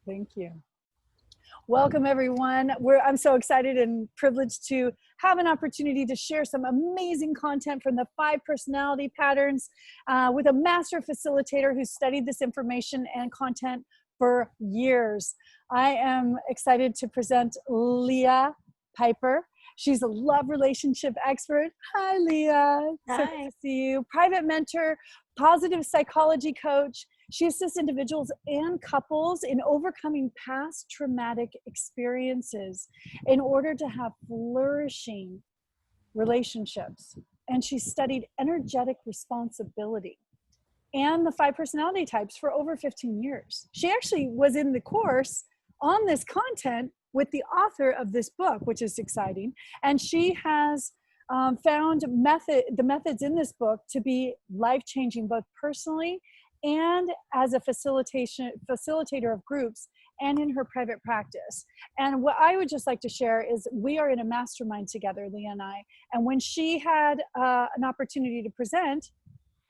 Thank you. Welcome, everyone. I'm so excited and privileged to have an opportunity to share some amazing content from the 5 personality patterns with a master facilitator who studied this information and content for years. I am excited to present Leah Piper. She's a love relationship expert. Hi, Leah. Hi. So good to see you. Private mentor, positive psychology coach. She assists individuals and couples in overcoming past traumatic experiences in order to have flourishing relationships. And she studied energetic responsibility and the 5 personality types for over 15 years. She actually was in the course on this content with the author of this book, which is exciting. And she has found the methods in this book to be life-changing, both personally and as a facilitator of groups and in her private practice. And what I would just like to share is we are in a mastermind together, Leah and I. And when she had an opportunity to present,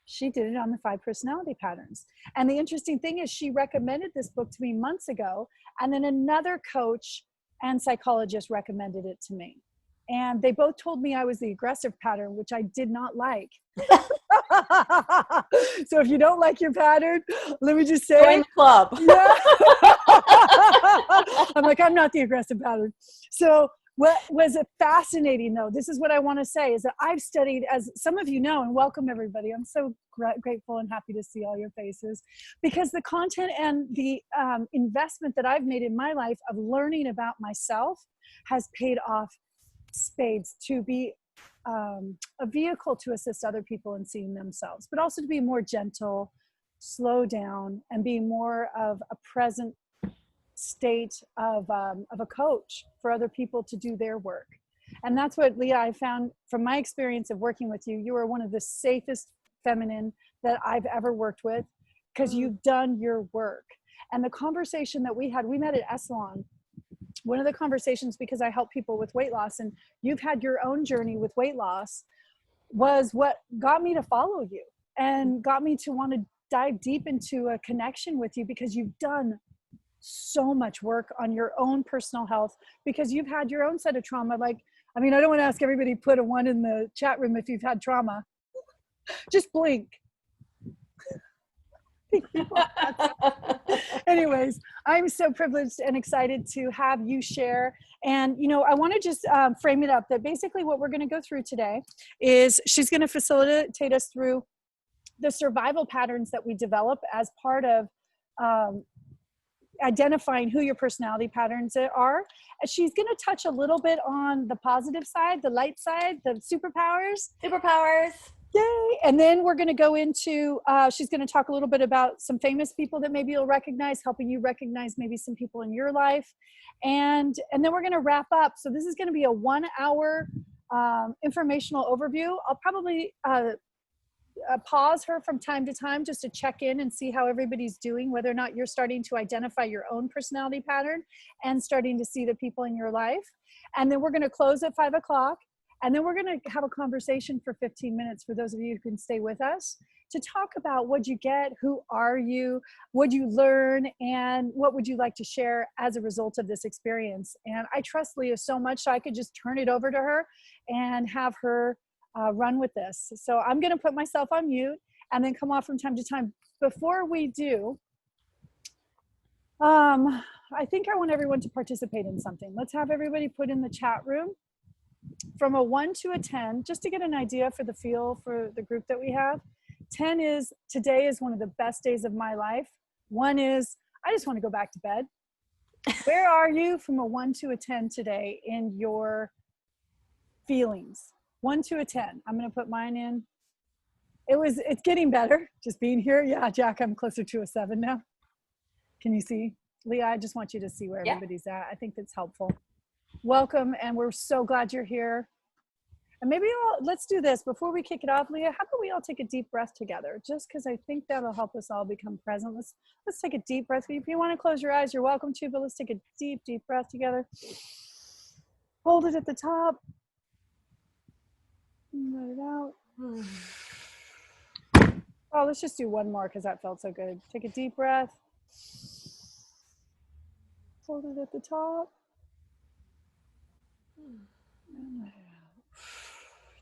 she did it on the 5 personality patterns. And the interesting thing is she recommended this book to me months ago, and then another coach and psychologist recommended it to me. And they both told me I was the aggressive pattern, which I did not like. So if you don't like your pattern, let me just say, join the club. Yeah. I'm like, I'm not the aggressive pattern. So what was fascinating, though, this is what I want to say, is that I've studied, as some of you know, and welcome everybody. I'm so grateful and happy to see all your faces, because the content and the investment that I've made in my life of learning about myself has paid off spades to be a vehicle to assist other people in seeing themselves, but also to be more gentle, slow down, and be more of a present state of a coach for other people to do their work. And that's what, Leah, I found from my experience of working with you. You are one of the safest feminine that I've ever worked with, because you've done your work. And the conversation that we met at Essalon. One of the conversations, because I help people with weight loss, and you've had your own journey with weight loss, was what got me to follow you and got me to want to dive deep into a connection with you, because you've done so much work on your own personal health, because you've had your own set of trauma. Like, I mean, I don't want to ask everybody to put a 1 in the chat room if you've had trauma. Just blink. Anyways, I'm so privileged and excited to have you share. And, you know, I want to just frame it up that basically what we're going to go through today is she's going to facilitate us through the survival patterns that we develop as part of identifying who your personality patterns are. She's going to touch a little bit on the positive side, the light side, the superpowers. Yay. And then we're going to go into, she's going to talk a little bit about some famous people that maybe you'll recognize, helping you recognize maybe some people in your life. And then we're going to wrap up. So this is going to be a 1-hour informational overview. I'll probably pause her from time to time just to check in and see how everybody's doing, whether or not you're starting to identify your own personality pattern and starting to see the people in your life. And then we're going to close at 5 o'clock. And then we're going to have a conversation for 15 minutes for those of you who can stay with us to talk about what you get, who are you, what you learn, and what would you like to share as a result of this experience. And I trust Leah so much, so I could just turn it over to her and have her run with this. So I'm going to put myself on mute and then come off from time to time. Before we do, I think I want everyone to participate in something. Let's have everybody put in the chat room from a 1 to a 10, just to get an idea for the feel for the group that we have. 10 is, today is one of the best days of my life. 1 is, I just want to go back to bed. Where are you from a 1 to a 10 today in your feelings? 1 to a 10. I'm going to put mine in. It's getting better just being here. Yeah, Jack, I'm closer to a 7 now. Can you see? Leah, I just want you to see where everybody's at. I think that's helpful. Welcome, and we're so glad you're here. And maybe let's do this before we kick it off, Leah. How about we all take a deep breath together, just because I think that'll help us all become present. Let's take a deep breath. If you want to close your eyes, you're welcome to, but let's take a deep breath together. Hold it at the top. Let it out. Oh, let's just do one more because that felt so good. Take a deep breath. Hold it at the top.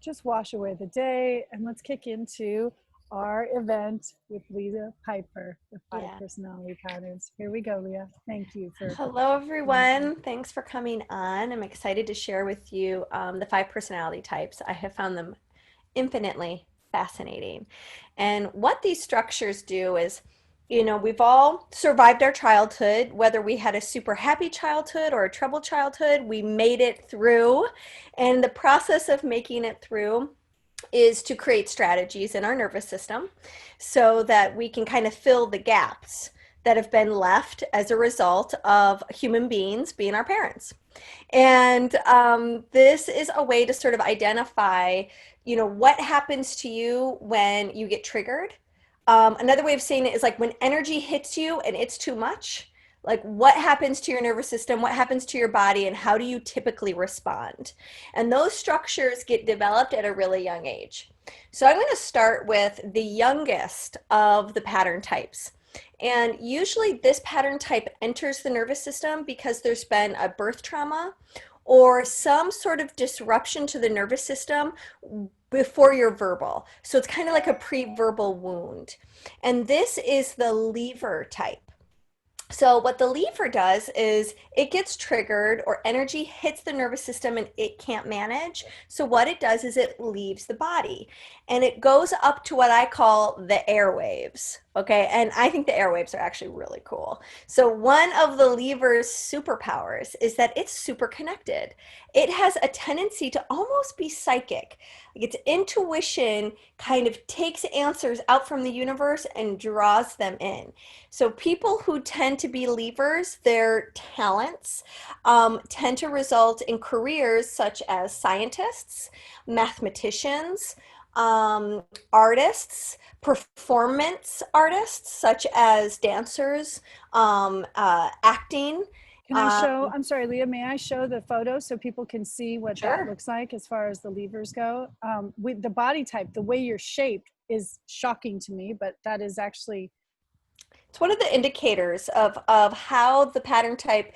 Just wash away the day, and let's kick into our event with Leah Piper, the 5 personality patterns. Here we go, Leah. Thank you for. Hello, everyone. Thanks for coming on. I'm excited to share with you the 5 personality types. I have found them infinitely fascinating. And what these structures do is, we've all survived our childhood, whether we had a super happy childhood or a troubled childhood, we made it through. And the process of making it through is to create strategies in our nervous system so that we can kind of fill the gaps that have been left as a result of human beings being our parents. And this is a way to sort of identify, what happens to you when you get triggered. Another way of saying it is like when energy hits you and it's too much, like what happens to your nervous system, what happens to your body, and how do you typically respond? And those structures get developed at a really young age. So I'm going to start with the youngest of the pattern types. And usually this pattern type enters the nervous system because there's been a birth trauma or some sort of disruption to the nervous system before you're verbal. So it's kind of like a pre-verbal wound. And this is the lever type. So what the lever does is it gets triggered or energy hits the nervous system and it can't manage. So what it does is it leaves the body and it goes up to what I call the airwaves. Okay, and I think the airwaves are actually really cool. So one of the lever's superpowers is that it's super connected. It has a tendency to almost be psychic. Like its intuition kind of takes answers out from the universe and draws them in. So people who tend to be levers, their talents tend to result in careers such as scientists, mathematicians, artists, performance artists such as dancers, acting. Can I show, I'm sorry, Leah, may I show the photo so people can see what that looks like as far as the levers go? With the body type, the way you're shaped is shocking to me, but that is actually. It's one of the indicators of how the pattern type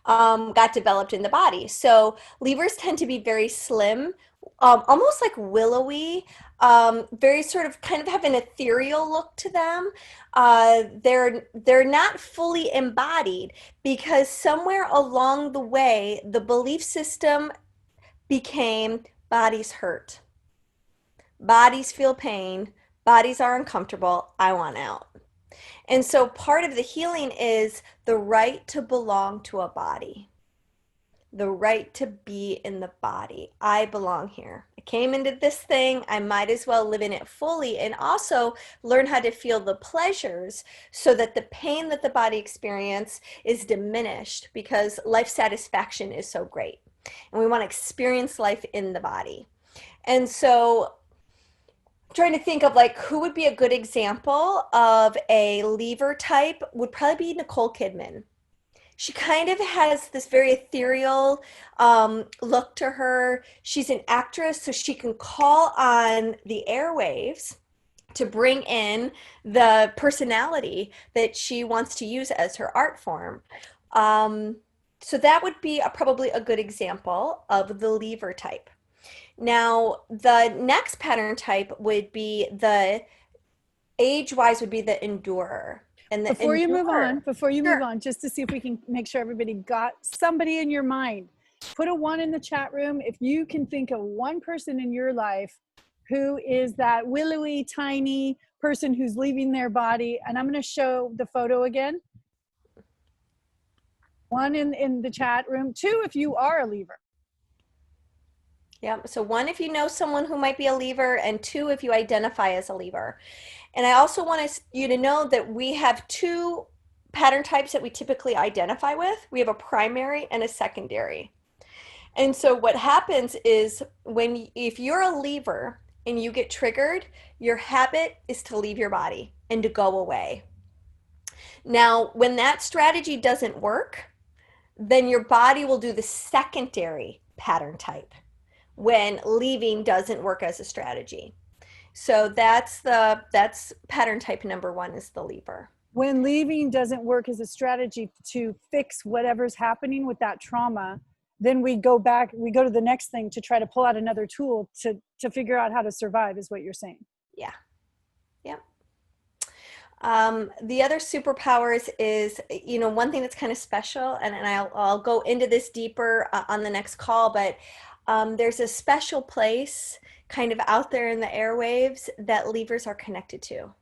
got developed in the body. So levers tend to be very slim, almost like willowy, very sort of kind of have an ethereal look to them. They're not fully embodied because somewhere along the way, the belief system became bodies hurt, bodies feel pain, bodies are uncomfortable, I want out. And so part of the healing is the right to belong to a body, the right to be in the body. I belong here. I came into this thing. I might as well live in it fully and also learn how to feel the pleasures so that the pain that the body experiences is diminished because life satisfaction is so great. And we want to experience life in the body. And so trying to think of like who would be a good example of a lever type would probably be Nicole Kidman. She kind of has this very ethereal look to her. She's an actress, so she can call on the airwaves to bring in the personality that she wants to use as her art form. So that would be probably a good example of the lever type. Now, the next pattern type would be the age-wise would be the endurer. And before you move on, just to see if we can make sure everybody got somebody in your mind, put a 1 in the chat room. If you can think of one person in your life who is that willowy, tiny person who's leaving their body, and I'm going to show the photo again. 1 in the chat room, 2 if you are a lever. Yeah, so 1 if you know someone who might be a lever, and 2 if you identify as a lever. And I also want you to know that we have 2 pattern types that we typically identify with. We have a primary and a secondary. And so what happens is if you're a lever and you get triggered, your habit is to leave your body and to go away. Now, when that strategy doesn't work, then your body will do the secondary pattern type when leaving doesn't work as a strategy. So that's pattern type number 1 is the lever. when leaving doesn't work as a strategy to fix whatever's happening with that trauma, then we go to the next thing to try to pull out another tool to figure out how to survive, is what you're saying. Yeah. Yep. The other superpowers is, one thing that's kind of special, and I'll go into this deeper on the next call, but there's a special place kind of out there in the airwaves that leavers are connected to.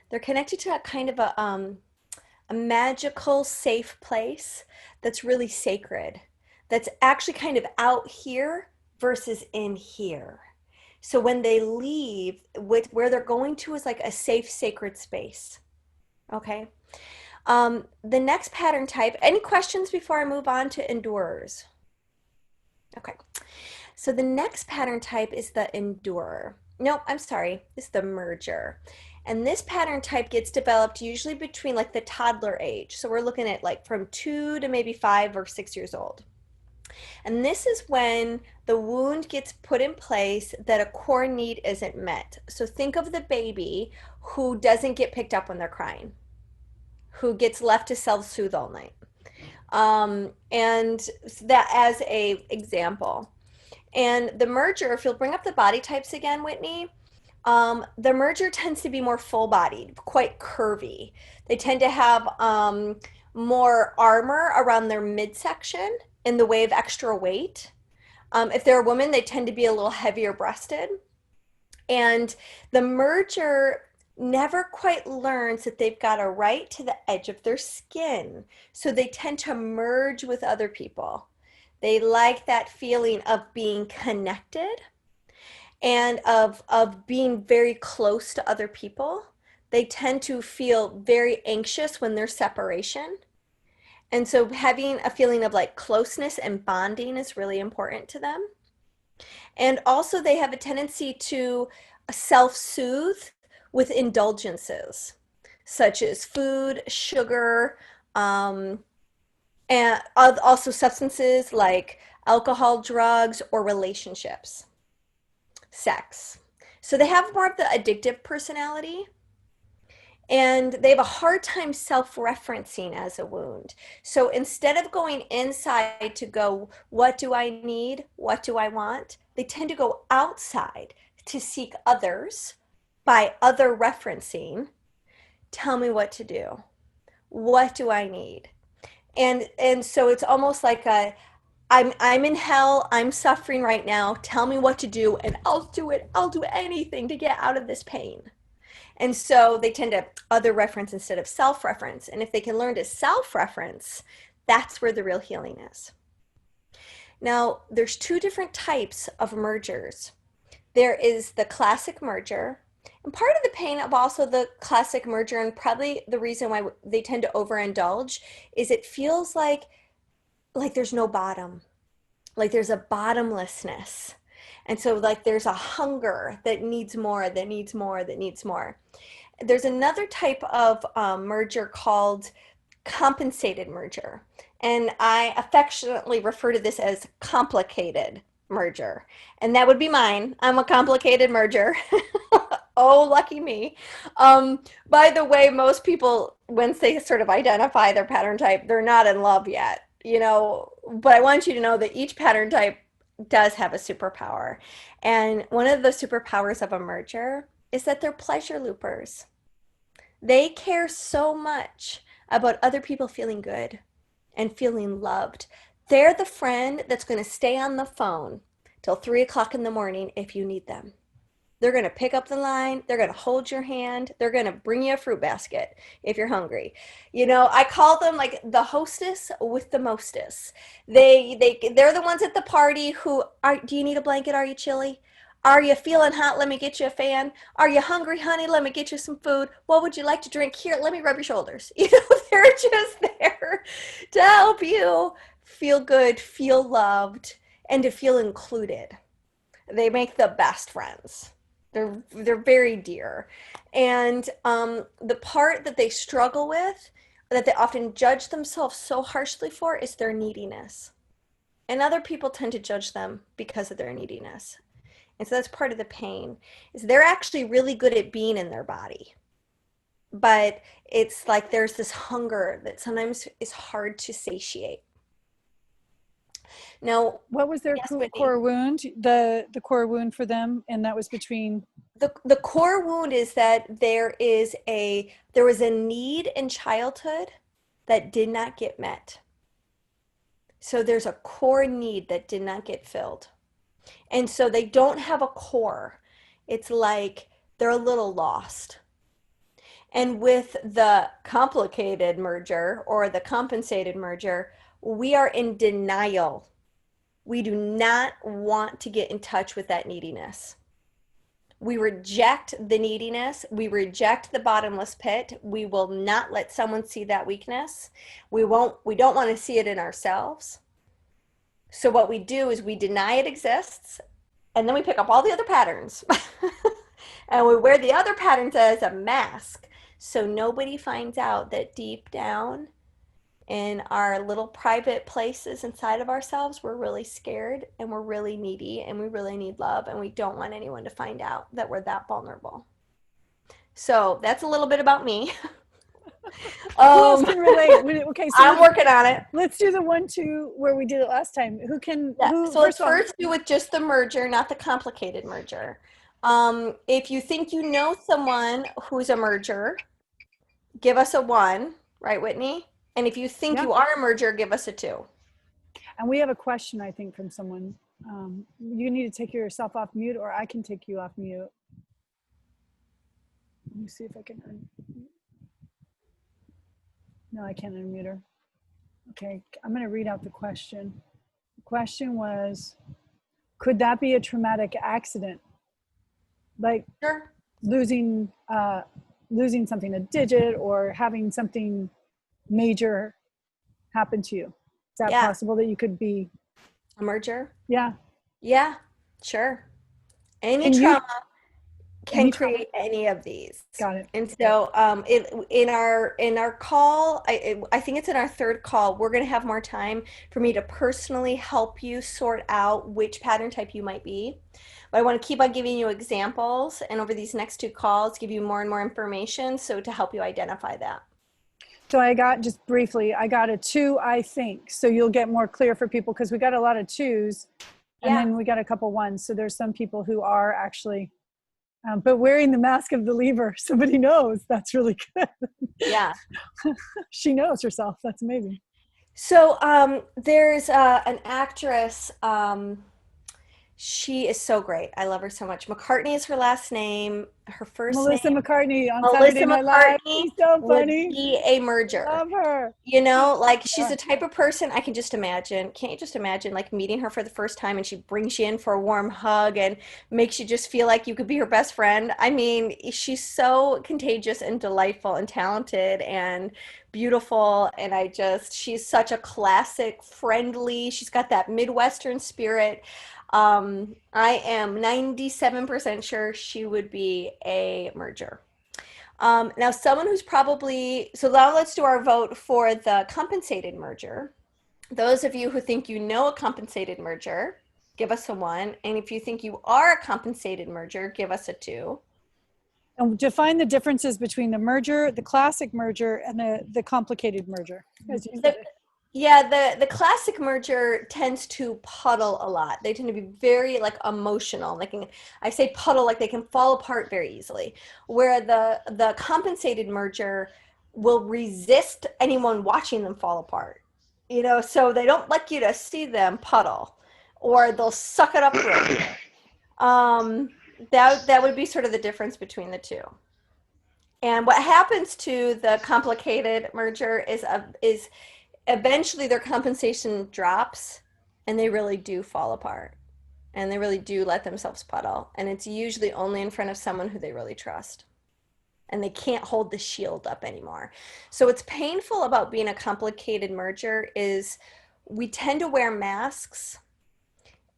They're connected to a kind of a magical, safe place that's really sacred, that's actually kind of out here versus in here. So when they leave, where they're going to is like a safe, sacred space. Okay. The next pattern type, any questions before I move on to endurers? Okay. So the next pattern type is the endurer. No, I'm sorry, it's the merger. And this pattern type gets developed usually between like the toddler age. So we're looking at like from 2 to maybe 5 or 6 years old. And this is when the wound gets put in place that a core need isn't met. So think of the baby who doesn't get picked up when they're crying, who gets left to self-soothe all night. And that as a example. And the merger, if you'll bring up the body types again, Whitney, the merger tends to be more full-bodied, quite curvy. They tend to have more armor around their midsection in the way of extra weight. If they're a woman, they tend to be a little heavier breasted. And the merger never quite learns that they've got a right to the edge of their skin. So they tend to merge with other people. They like that feeling of being connected and of being very close to other people. They tend to feel very anxious when there's separation. And so having a feeling of like closeness and bonding is really important to them. And also they have a tendency to self-soothe with indulgences, such as food, sugar, and also substances like alcohol, drugs, or relationships, sex. So they have more of the addictive personality. And they have a hard time self-referencing as a wound. So instead of going inside to go, what do I need? What do I want? They tend to go outside to seek others by other referencing. Tell me what to do. What do I need? And so it's almost like I'm in hell, I'm suffering right now. Tell me what to do and I'll do it. I'll do anything to get out of this pain. And so they tend to other reference instead of self-reference. And if they can learn to self-reference, that's where the real healing is. Now, there's 2 different types of mergers. There is the classic merger. And part of the pain of also the classic merger, and probably the reason why they tend to overindulge, is it feels like there's no bottom. Like there's a bottomlessness. And so like there's a hunger that needs more, that needs more, that needs more. There's another type of merger called compensated merger. And I affectionately refer to this as complicated merger. And that would be mine. I'm a complicated merger. Oh, lucky me. By the way, most people, once they sort of identify their pattern type, they're not in love yet, but I want you to know that each pattern type does have a superpower. And one of the superpowers of a merger is that they're pleasure loopers. They care so much about other people feeling good and feeling loved. They're the friend that's going to stay on the phone till 3 o'clock in the morning if you need them. They're going to pick up the line. They're going to hold your hand. They're going to bring you a fruit basket if you're hungry. I call them like the hostess with the mostess. They're the ones at the party who do you need a blanket? Are you chilly? Are you feeling hot? Let me get you a fan. Are you hungry, honey? Let me get you some food. What would you like to drink? Here, let me rub your shoulders. They're just there to help you feel good, feel loved, and to feel included. They make the best friends. They're very dear. And the part that they struggle with, that they often judge themselves so harshly for, is their neediness. And other people tend to judge them because of their neediness. And so that's part of the pain, is they're actually really good at being in their body. but it's like there's this hunger that sometimes is hard to satiate. Now, What was their yes, Whitney. core wound? The core wound for them, and that was between. The core wound is that there was a need in childhood that did not get met. So there's a core need that did not get filled. And so they don't have a core. It's like they're a little lost. And with the complicated merger or the compensated merger, we are in denial. We do not want to get in touch with that neediness. We reject the neediness. We reject the bottomless pit. We will not let someone see that weakness. We don't want to see it in ourselves. So what we do is we deny it exists, and then we pick up all the other patterns and we wear the other patterns as a mask. So nobody finds out that deep down in our little private places inside of ourselves, we're really scared and we're really needy and we really need love, and we don't want anyone to find out that we're that vulnerable. So that's a little bit about me. Who else can relate? Okay, so I'm working on it. let's do the 1-2 where we did it last time. Who can? Yeah. Who? So let's first do with just the merger, not the complicated merger. If you think you know someone who's a merger, give us a 1, right, Whitney? And if you think Yeah. you are a merger, give us a 2. And we have a question, I think, from someone. You need to take yourself off mute, or I can take you off mute. Let me see if I can. No, I can't unmute her. Okay, I'm going to read out the question. The question was, could that be a traumatic accident? Like Sure. losing something, a digit, or having something major happen to you. Is that Yeah. possible that you could be? A merger? Yeah. Yeah, sure. Any And you, trauma can any trauma? create any of these. Got it. And so in our call, I think it's in our third call, we're going to have more time for me to personally help you sort out which pattern type you might be. But I want to keep on giving you examples, and over these next 2 calls, give you more and more information so to help you identify that. So I got, just briefly, I got a 2, I think. So you'll get more clear for people because we got a lot of 2s, and Yeah. then we got a couple 1s. So there's some people who are actually, but wearing the mask of the lever, somebody knows. That's really good. Yeah. She knows herself. That's amazing. So there's an actress. She is so great. I love her so much. McCartney is her last name. Her first Melissa name, McCartney on Melissa Saturday Night Live. McCartney, She's so would funny. be a merger. Love her. You know, like she's the type of person I can just imagine. Can't you just imagine like meeting her for the first time and she brings you in for a warm hug and makes you just feel like you could be her best friend? I mean, she's so contagious and delightful and talented and beautiful. And she's such a classic, friendly, she's got that Midwestern spirit. I am 97% sure she would be a merger. Now, someone who's probably, so now let's do our vote for the compensated merger. Those of you who think you know a compensated merger, give us a 1. And if you think you are a compensated merger, give us a 2. And define the differences between the merger, the classic merger, and the complicated merger. As you said. Yeah, the classic merger tends to puddle a lot. They tend to be very like emotional. I say puddle like they can fall apart very easily. Where the compensated merger will resist anyone watching them fall apart. You know, so they don't like you to see them puddle, or they'll suck it up real quick. That would be sort of the difference between the two. And what happens to the complicated merger is eventually their compensation drops and they really do fall apart and they really do let themselves puddle. And it's usually only in front of someone who they really trust. And they can't hold the shield up anymore. So what's painful about being a complicated merger is we tend to wear masks.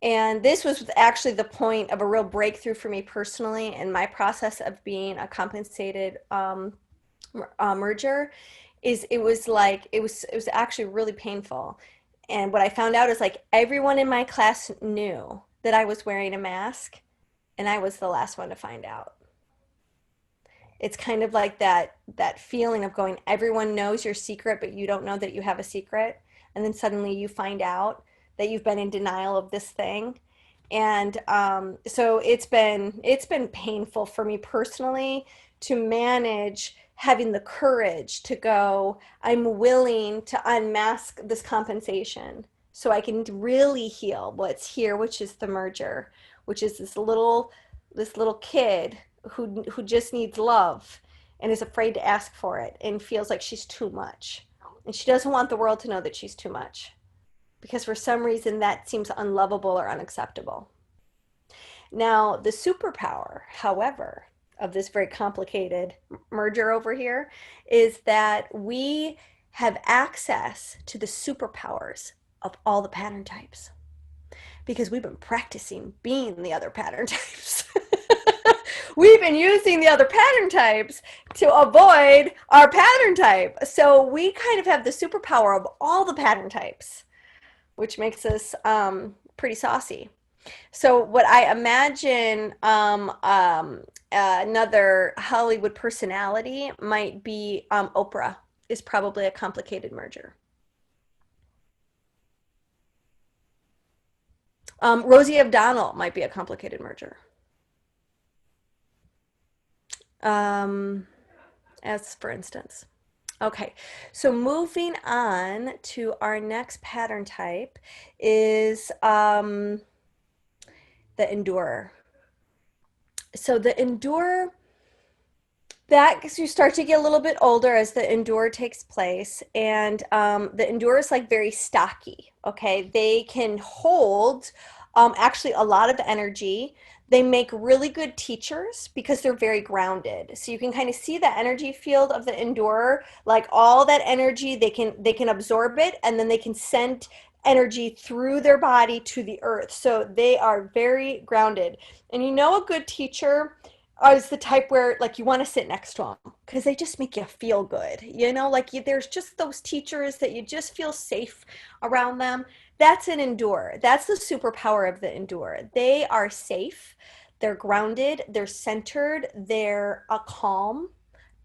And this was actually the point of a real breakthrough for me personally in my process of being a compensated merger. It was actually really painful. And what I found out is like everyone in my class knew that I was wearing a mask, and I was the last one to find out. It's kind of like that feeling of going, everyone knows your secret, but you don't know that you have a secret. And then suddenly you find out that you've been in denial of this thing. And so it's been painful for me personally to manage having the courage to go, I'm willing to unmask this compensation so I can really heal what's here, which is the merger, which is this little kid who just needs love and is afraid to ask for it and feels like she's too much. And she doesn't want the world to know that she's too much because for some reason that seems unlovable or unacceptable. Now, the superpower, however, of this very complicated merger over here is that we have access to the superpowers of all the pattern types because we've been practicing being the other pattern types. We've been using the other pattern types to avoid our pattern type. So we kind of have the superpower of all the pattern types, which makes us pretty saucy. So what I imagine another Hollywood personality might be Oprah is probably a complicated merger. Rosie O'Donnell might be a complicated merger. As for instance. Okay, so moving on to our next pattern type is the endurer. So the endurer, that you start to get a little bit older as the endurer takes place, and the endurer is like very stocky. Okay, they can hold actually a lot of energy. They make really good teachers because they're very grounded. So you can kind of see the energy field of the endurer, like all that energy, they can absorb it and then they can send energy through their body to the earth. So they are very grounded. And a good teacher is the type where like you want to sit next to them because they just make you feel good. There's just those teachers that you just feel safe around them. That's an endurer. That's the superpower of the endurer. They are safe, they're grounded, they're centered, they're calm,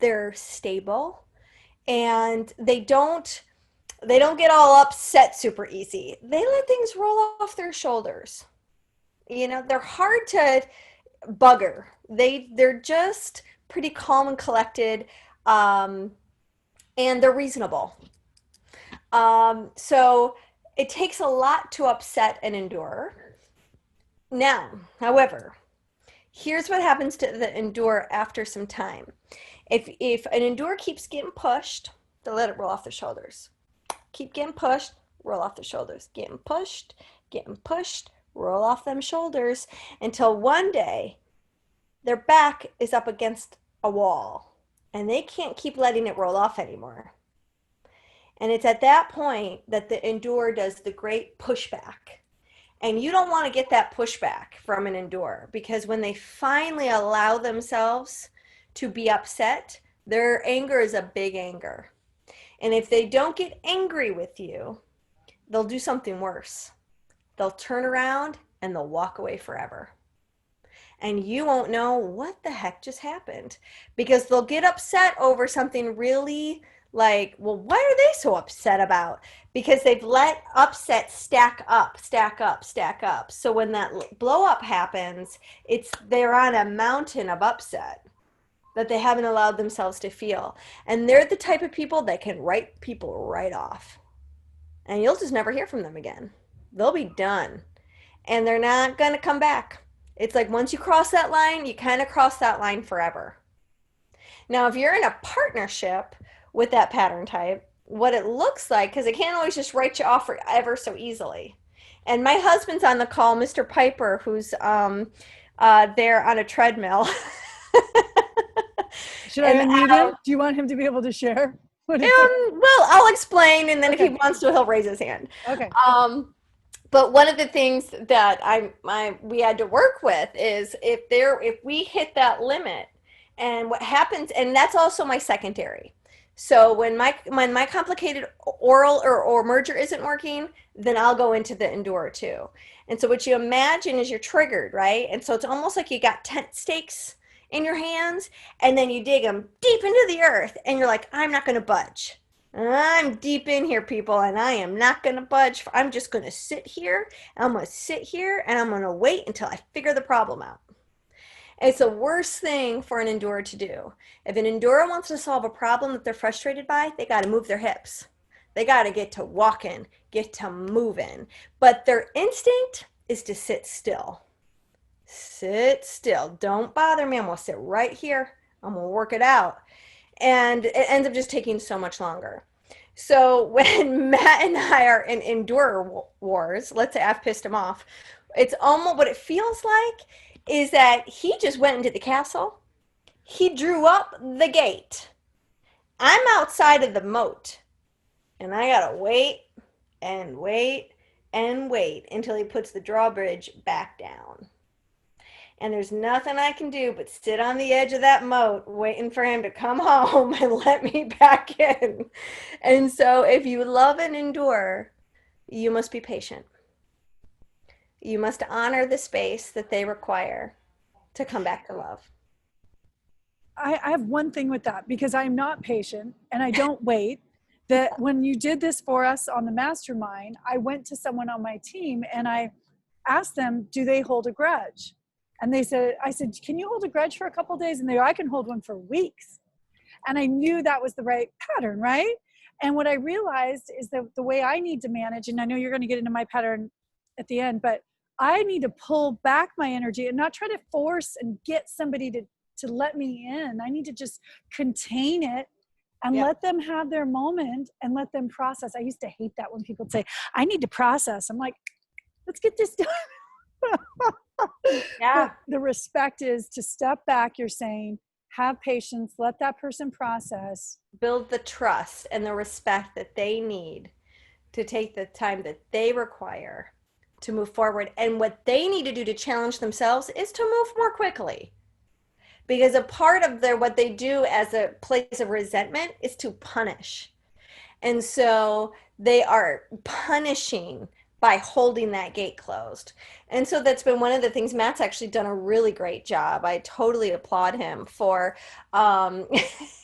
they're stable, and they don't get all upset super easy. They let things roll off their shoulders. They're hard to bugger. They're just pretty calm and collected, and they're reasonable. So it takes a lot to upset an endurer. Now, however, here's what happens to the endurer after some time. If an endurer keeps getting pushed, they'll let it roll off their shoulders. Keep getting pushed, roll off the shoulders. Getting pushed, roll off them shoulders until one day their back is up against a wall and they can't keep letting it roll off anymore. And it's at that point that the endurer does the great pushback. And you don't want to get that pushback from an endurer because when they finally allow themselves to be upset, their anger is a big anger. And if they don't get angry with you, they'll do something worse. They'll turn around and they'll walk away forever. And you won't know what the heck just happened because they'll get upset over something really like, well, what are they so upset about? Because they've let upset stack up. So when that blow up happens, they're on a mountain of upset that they haven't allowed themselves to feel. And they're the type of people that can write people right off. And you'll just never hear from them again. They'll be done. And they're not going to come back. It's like once you cross that line, you kind of cross that line forever. Now, if you're in a partnership with that pattern type, what it looks like, because it can't always just write you off forever so easily. And my husband's on the call, Mr. Piper, who's there on a treadmill. Should I unmute him? Do you want him to be able to share? Well, I'll explain, and then if he wants to, he'll raise his hand. Okay. But one of the things that we had to work with is if we hit that limit, and what happens, and that's also my secondary. So when my complicated oral or merger isn't working, then I'll go into the endurer too. And so what you imagine is you're triggered, right? And so it's almost like you got tent stakes in your hands, and then you dig them deep into the earth, and you're like, I'm not going to budge. I'm deep in here, people, and I am not going to budge. I'm just going to sit here, and I'm going to sit here, and I'm going to wait until I figure the problem out. It's the worst thing for an endurer to do. If an endurer wants to solve a problem that they're frustrated by, they got to move their hips. They got to get to walking, get to moving. But their instinct is to sit still. Sit still. Don't bother me. I'm going to sit right here. I'm going to work it out. And it ends up just taking so much longer. So when Matt and I are in endurer wars, let's say I've pissed him off, it's almost what it feels like is that he just went into the castle. He drew up the gate. I'm outside of the moat. And I gotta wait and wait and wait until he puts the drawbridge back down. And there's nothing I can do but sit on the edge of that moat waiting for him to come home and let me back in. And so if you love and endure, you must be patient. You must honor the space that they require to come back to love. I have one thing with that, because I'm not patient and I don't wait. That when you did this for us on the mastermind, I went to someone on my team and I asked them, do they hold a grudge? And they said, I said, can you hold a grudge for a couple of days? And they go, I can hold one for weeks. And I knew that was the right pattern, right? And what I realized is that the way I need to manage, and I know you're going to get into my pattern at the end, but I need to pull back my energy and not try to force and get somebody to let me in. I need to just contain it and let them have their moment and let them process. I used to hate that when people would say, I need to process. I'm like, let's get this done. Yeah. The respect is to step back, you're saying, have patience, let that person process. Build the trust and the respect that they need to take the time that they require to move forward. And what they need to do to challenge themselves is to move more quickly. Because a part of what they do as a place of resentment is to punish. And so they are punishing by holding that gate closed. And so that's been one of the things. Matt's actually done a really great job. I totally applaud him for,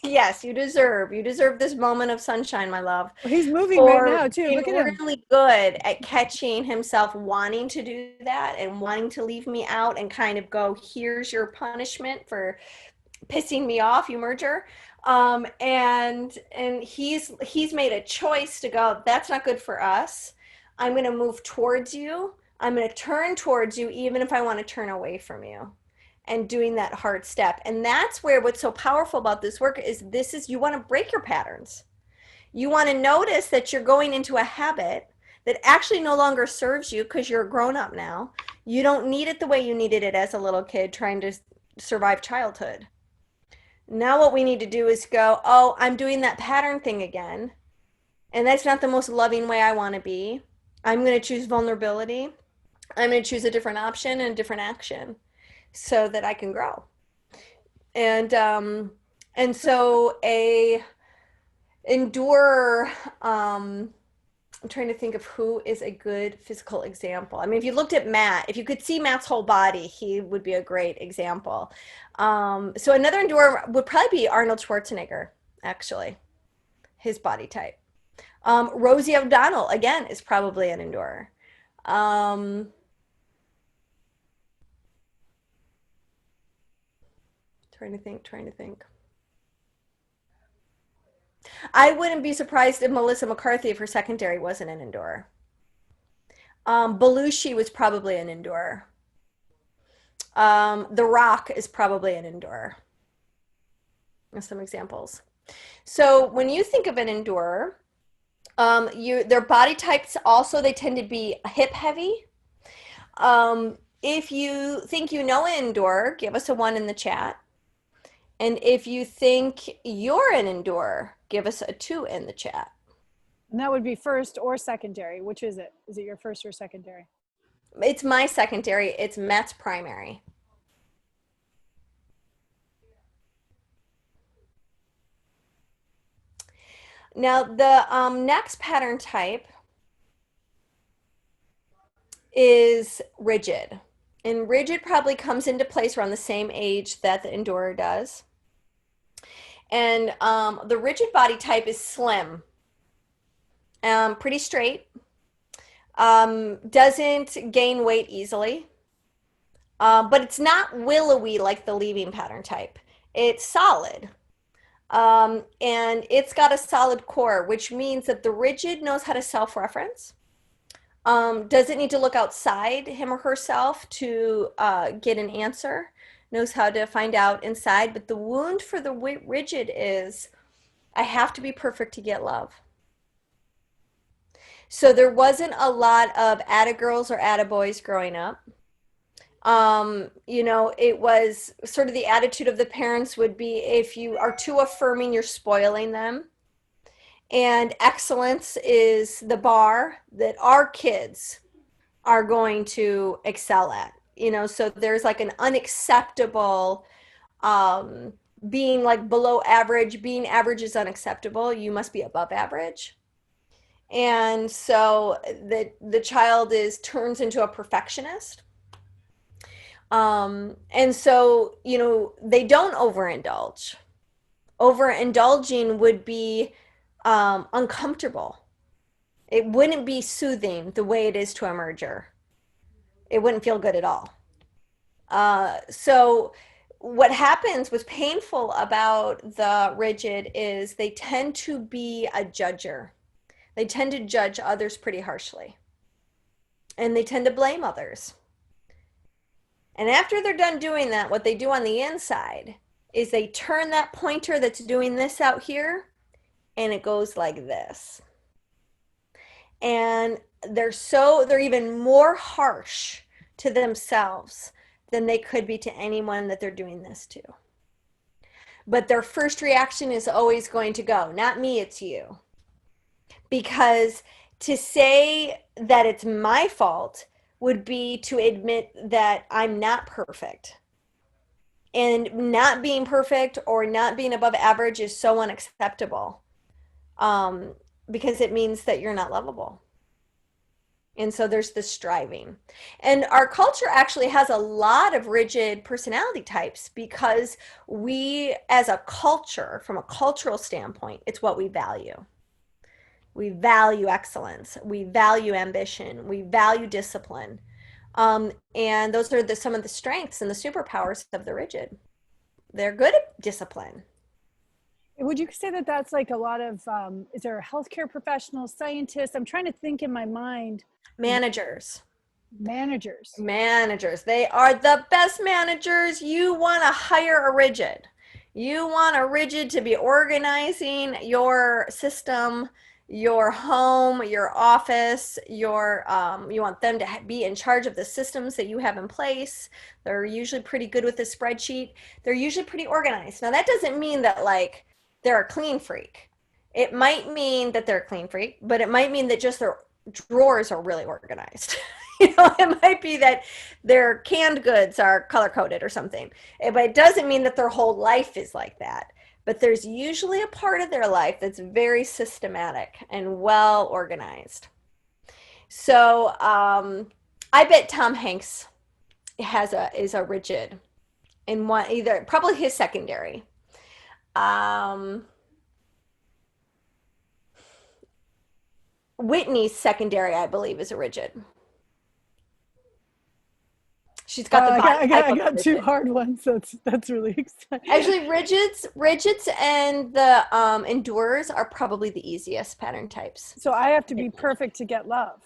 yes, you deserve this moment of sunshine, my love. Well, he's moving right now too. Look at him. Really good at catching himself wanting to do that and wanting to leave me out and kind of go, here's your punishment for pissing me off, you merger. And he's made a choice to go, that's not good for us. I'm going to move towards you. I'm going to turn towards you, even if I want to turn away from you, and doing that hard step. And that's where what's so powerful about this work is you want to break your patterns. You want to notice that you're going into a habit that actually no longer serves you because you're a grown up now. You don't need it the way you needed it as a little kid trying to survive childhood. Now what we need to do is go, oh, I'm doing that pattern thing again. And that's not the most loving way I want to be. I'm going to choose vulnerability. I'm going to choose a different option and a different action so that I can grow. And so a endurer, I'm trying to think of who is a good physical example. I mean, if you looked at Matt, if you could see Matt's whole body, he would be a great example. So another endurer would probably be Arnold Schwarzenegger, actually, his body type. Rosie O'Donnell, again, is probably an endurer. Trying to think. I wouldn't be surprised if Melissa McCarthy, if her secondary, wasn't an endurer. Belushi was probably an endurer. The Rock is probably an endurer. There's some examples. So when you think of an endurer, their body types also, they tend to be hip heavy. If you think you know an endurer, give us a 1 in the chat. And if you think you're an endurer, give us a 2 in the chat. And that would be first or secondary. Which is it? Is it your first or secondary? It's my secondary. It's Matt's primary. Now, the next pattern type is rigid. And rigid probably comes into place around the same age that the endurer does. And the rigid body type is slim, pretty straight, doesn't gain weight easily, but it's not willowy like the leaving pattern type. It's solid. And it's got a solid core, which means that the rigid knows how to self-reference, doesn't need to look outside him or herself to get an answer, knows how to find out inside. But the wound for the rigid is, I have to be perfect to get love. So there wasn't a lot of atta-girls or atta-boys growing up. It was sort of the attitude of the parents would be, if you are too affirming, you're spoiling them. And excellence is the bar that our kids are going to excel at. So there's like an unacceptable, being like below average. Being average is unacceptable. You must be above average. And so the child turns into a perfectionist. And so, they don't overindulge. Overindulging would be uncomfortable. It wouldn't be soothing the way it is to a merger. It wouldn't feel good at all. So what happens, what's painful about the rigid is they tend to be a judger. They tend to judge others pretty harshly. And they tend to blame others. And after they're done doing that, what they do on the inside is they turn that pointer that's doing this out here, and it goes like this. And they're even more harsh to themselves than they could be to anyone that they're doing this to. But their first reaction is always going to go, not me, it's you. Because to say that it's my fault would be to admit that I'm not perfect. And not being perfect or not being above average is so unacceptable, because it means that you're not lovable. And so there's this striving. And our culture actually has a lot of rigid personality types because we, as a culture, from a cultural standpoint, it's what we value. We value excellence. We value ambition. We value discipline. And those are some of the strengths and the superpowers of the rigid. They're good at discipline. Would you say that that's like a lot of, is there healthcare professionals, scientists? I'm trying to think in my mind. Managers. They are the best managers. You want to hire a rigid. You want a rigid to be organizing your system, your home, your office, you want them to be in charge of the systems that you have in place. They're usually pretty good with the spreadsheet. They're usually pretty organized. Now that doesn't mean that like they're a clean freak. It might mean that they're a clean freak, but it might mean that just their drawers are really organized. It might be that their canned goods are color coded or something, but it doesn't mean that their whole life is like that. But there's usually a part of their life that's very systematic and well organized. So I bet Tom Hanks is a rigid in one, either probably his secondary. Whitney's secondary, I believe, is a rigid. She's got the body. I got two hard ones. That's really exciting. Actually, rigids and the endurers are probably the easiest pattern types. So I have to be perfect to get love,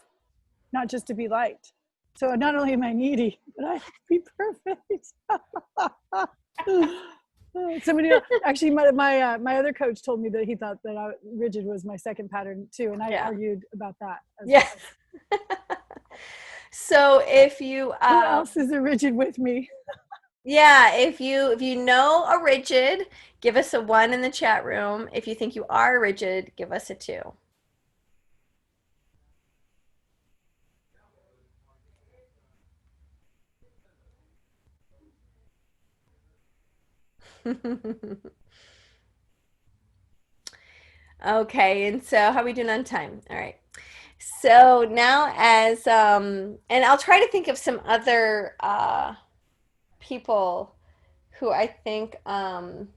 not just to be liked. So not only am I needy, but I have to be perfect. Somebody actually, my other coach told me that he thought that rigid was my second pattern too, and I argued about that. Yes. Well. So if you who else is a rigid with me? Yeah, if you know a rigid, give us a 1 in the chat room. If you think you are a rigid, give us a 2. Okay, and so how are we doing on time? All right. So now and I'll try to think of some other people who I think right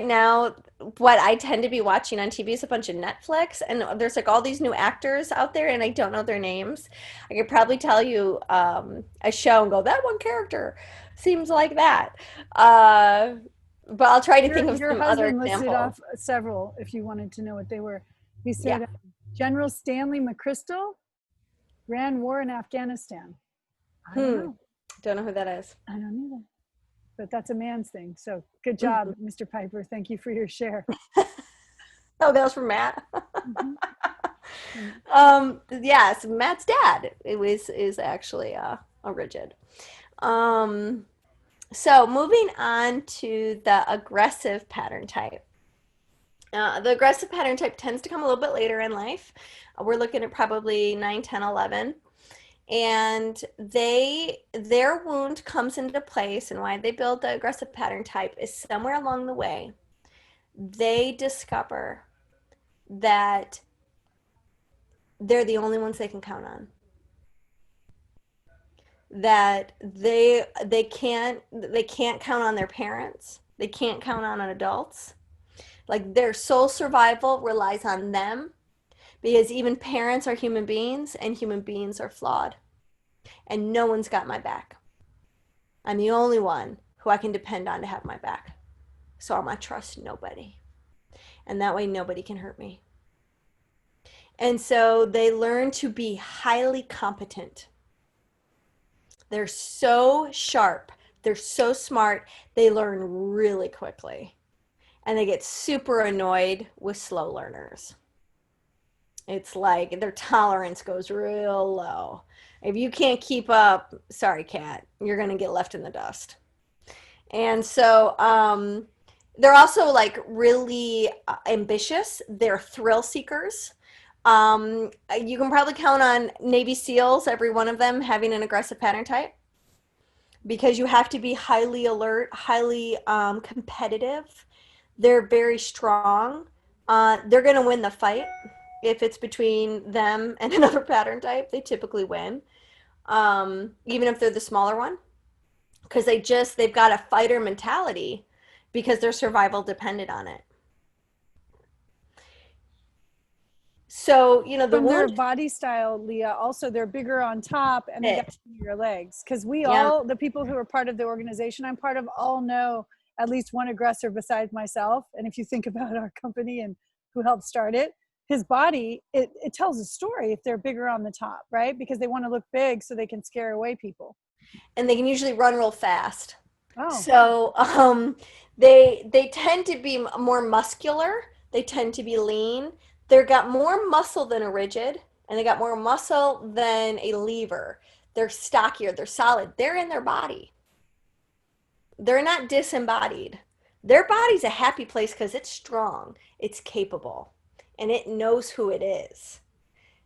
now what I tend to be watching on TV is a bunch of Netflix, and there's like all these new actors out there and I don't know their names. I could probably tell you a show and go, that one character seems like that. Uh, but I'll try to think of Your some other husband listed examples. off several if you wanted to know what they were. He Yeah. said General Stanley McChrystal ran war in Afghanistan. I don't Hmm. know. Don't know who that is. I don't either. But that's a man's thing. So good job, Mr. Piper. Thank you for your share. Oh, that was from Matt. Mhm. Yes, Matt's dad is actually a rigid. Um, so moving on to the aggressive pattern type. The aggressive pattern type tends to come a little bit later in life. We're looking at probably 9, 10, 11. And their wound comes into place, and why they build the aggressive pattern type is somewhere along the way they discover that they're the only ones they can count on, that they can't count on their parents, they can't count on adults, like their sole survival relies on them, because even parents are human beings and human beings are flawed, and no one's got my back. I'm the only one who I can depend on to have my back, so I'm gonna trust nobody, and that way nobody can hurt me. And so they learn to be highly competent. They're so sharp, they're so smart, they learn really quickly. And they get super annoyed with slow learners. It's like their tolerance goes real low. If you can't keep up, sorry, cat, you're going to get left in the dust. And so they're also like really ambitious. They're thrill seekers. You can probably count on Navy SEALs, every one of them having an aggressive pattern type, because you have to be highly alert, highly competitive. They're very strong. They're going to win the fight. If it's between them and another pattern type, they typically win, even if they're the smaller one, because they've got a fighter mentality because their survival depended on it. So, the From their wound body style, Leah, also they're bigger on top and they got fit. your legs. Because we Yeah. all, the people who are part of the organization I'm part of, all know at least one aggressor besides myself. And if you think about our company and who helped start it, his body, it tells a story if they're bigger on the top, right? Because they want to look big so they can scare away people. And they can usually run real fast. Oh, So they tend to be more muscular. They tend to be lean. They've got more muscle than a rigid, and they got more muscle than a lever. They're stockier. They're solid. They're in their body. They're not disembodied. Their body's a happy place because it's strong, it's capable, and it knows who it is.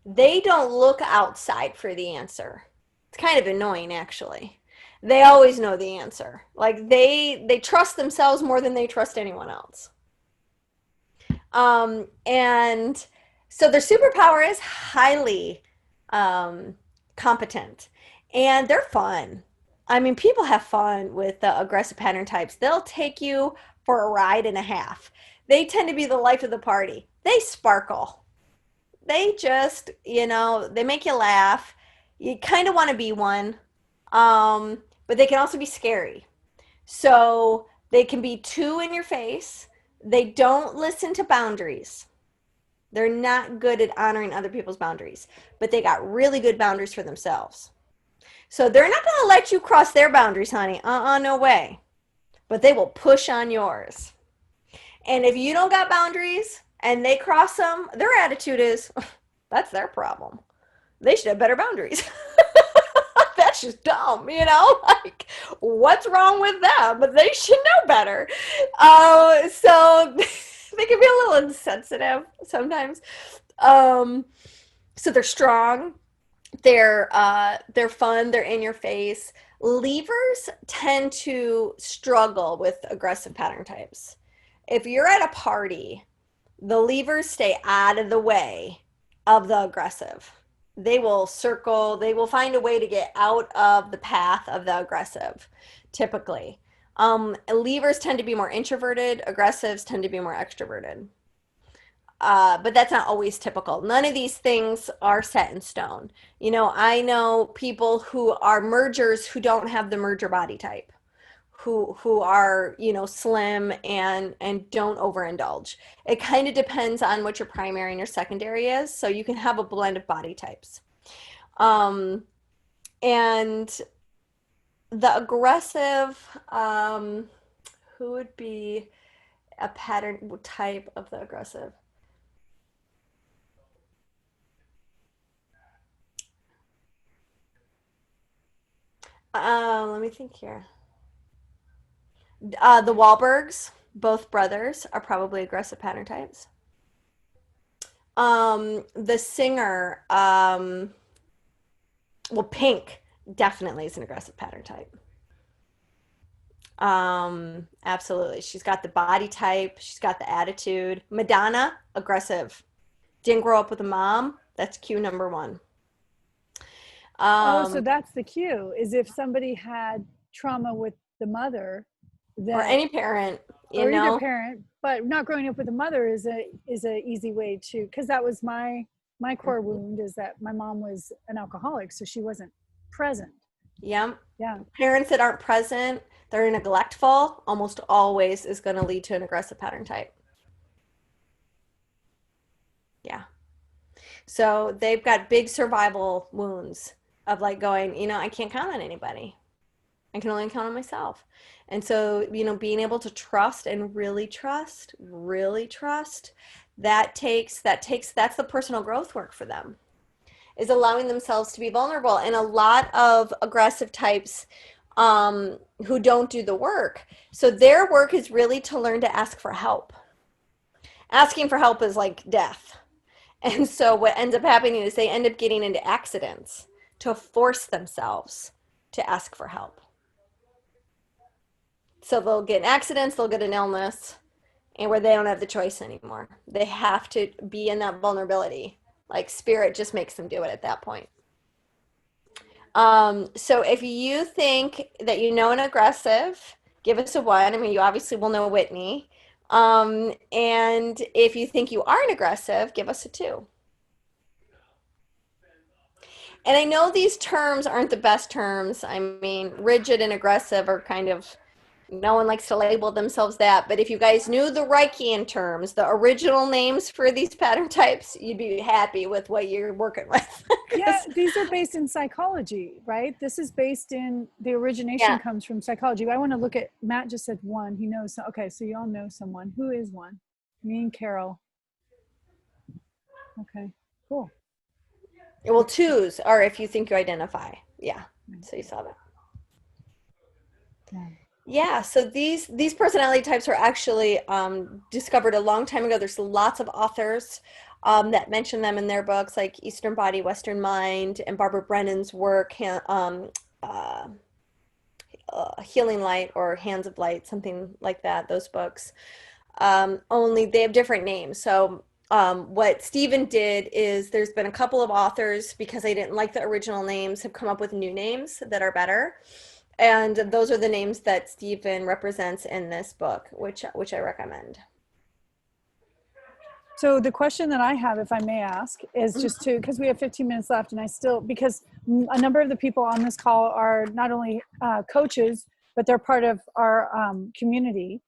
They don't look outside for the answer. It's kind of annoying, actually. They always know the answer. Like they trust themselves more than they trust anyone else. And so their superpower is highly competent, and they're fun. I mean, people have fun with the aggressive pattern types. They'll take you for a ride and a half. They tend to be the life of the party. They sparkle. They just, they make you laugh. You kind of want to be one, but they can also be scary. So they can be too in your face. They don't listen to boundaries. They're not good at honoring other people's boundaries, but they got really good boundaries for themselves. So they're not going to let you cross their boundaries, honey. No way. But they will push on yours. And if you don't got boundaries and they cross them, their attitude is, that's their problem. They should have better boundaries. That's just dumb, Like, what's wrong with them? But they should know better. So they can be a little insensitive sometimes. So they're strong. They're fun. They're in your face. Levers tend to struggle with aggressive pattern types. If you're at a party, the levers stay out of the way of the aggressive. They will circle, they will find a way to get out of the path of the aggressive, typically. Leavers tend to be more introverted, aggressives tend to be more extroverted. But that's not always typical. None of these things are set in stone. You know, I know people who are mergers who don't have the merger body type, who are, you know, slim and don't overindulge. It kind of depends on what your primary and your secondary is. So you can have a blend of body types. Um, and the aggressive, who would be a pattern type of the aggressive? Let me think here. The Wahlbergs, both brothers, are probably aggressive pattern types. The singer, well, Pink definitely is an aggressive pattern type. Absolutely. She's got the body type, she's got the attitude. Madonna, aggressive. Didn't grow up with a mom. That's cue number one. Oh, so Um, that's the cue, is if somebody had trauma with the mother, or that, any parent, you or either know. parent, but not growing up with a mother is a easy way to, because that was my core wound, is that my mom was an alcoholic, so she wasn't present. Yeah. Yeah. Parents that aren't present, they're neglectful, almost always is going to lead to an aggressive pattern type. Yeah. So they've got big survival wounds of like going, you know, I can't count on anybody. I can only count on myself. And so, you know, being able to trust and really trust, that's the personal growth work for them, is allowing themselves to be vulnerable. And a lot of aggressive types who don't do the work. So their work is really to learn to ask for help. Asking for help is like death. And so what ends up happening is they end up getting into accidents to force themselves to ask for help. So they'll get in accidents, they'll get an illness, and where they don't have the choice anymore. They have to be in that vulnerability. Like spirit just makes them do it at that point. So if you think that you know an aggressive, give us a one. I mean, you obviously will know Whitney. And if you think you are an aggressive, give us a two. And I know these terms aren't the best terms. I mean, rigid and aggressive are kind of, no one likes to label themselves that. But if you guys knew the Reichian terms, the original names for these pattern types, you'd be happy with what you're working with. Yeah, 'Cause- these are based in psychology, right? This is based in, the origination yeah. comes from psychology. I want to look at, Matt just said one. He knows. Okay, so you all know someone. Who is one? Me and Carol. Okay, cool. Well, twos are if you think you identify. Yeah. So you saw that. Yeah. Yeah, so these personality types were actually discovered a long time ago. There's lots of authors that mention them in their books, like Eastern Body, Western Mind, and Barbara Brennan's work, uh, Healing Light or Hands of Light, something like that. Those books. Only they have different names. So what Stephen did is there's been a couple of authors, because they didn't like the original names, have come up with new names that are better. And those are the names that Stephen represents in this book, which I recommend. So the question that I have, if I may ask, is just to, because we have 15 minutes left, and I still, because a number of the people on this call are not only coaches, but they're part of our community.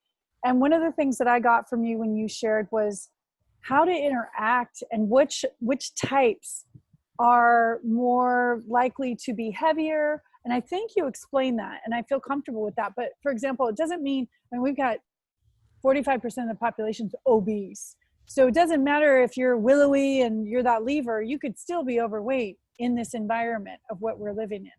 And one of the things that I got from you when you shared was how to interact, and which types are more likely to be heavier. And I think you explained that, and I feel comfortable with that. But for example, it doesn't mean, I mean, we've got 45% of the population is obese. So it doesn't matter if you're willowy and you're that lever, you could still be overweight in this environment of what we're living in.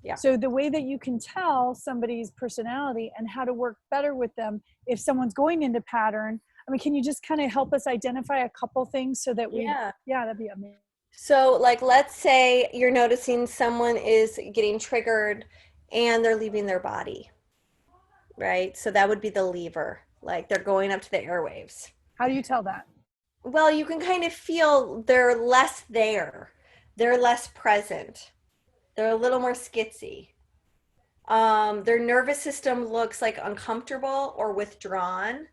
Yeah. So the way that you can tell somebody's personality and how to work better with them if someone's going into pattern, I mean, can you just kind of help us identify a couple things so that yeah, that'd be amazing. So, like, let's say you're noticing someone is getting triggered and they're leaving their body, right? So that would be the lever, like they're going up to the airwaves. How do you tell that? Well, you can kind of feel they're less there. They're less present. They're a little more skitsy. Their nervous system looks like uncomfortable or withdrawn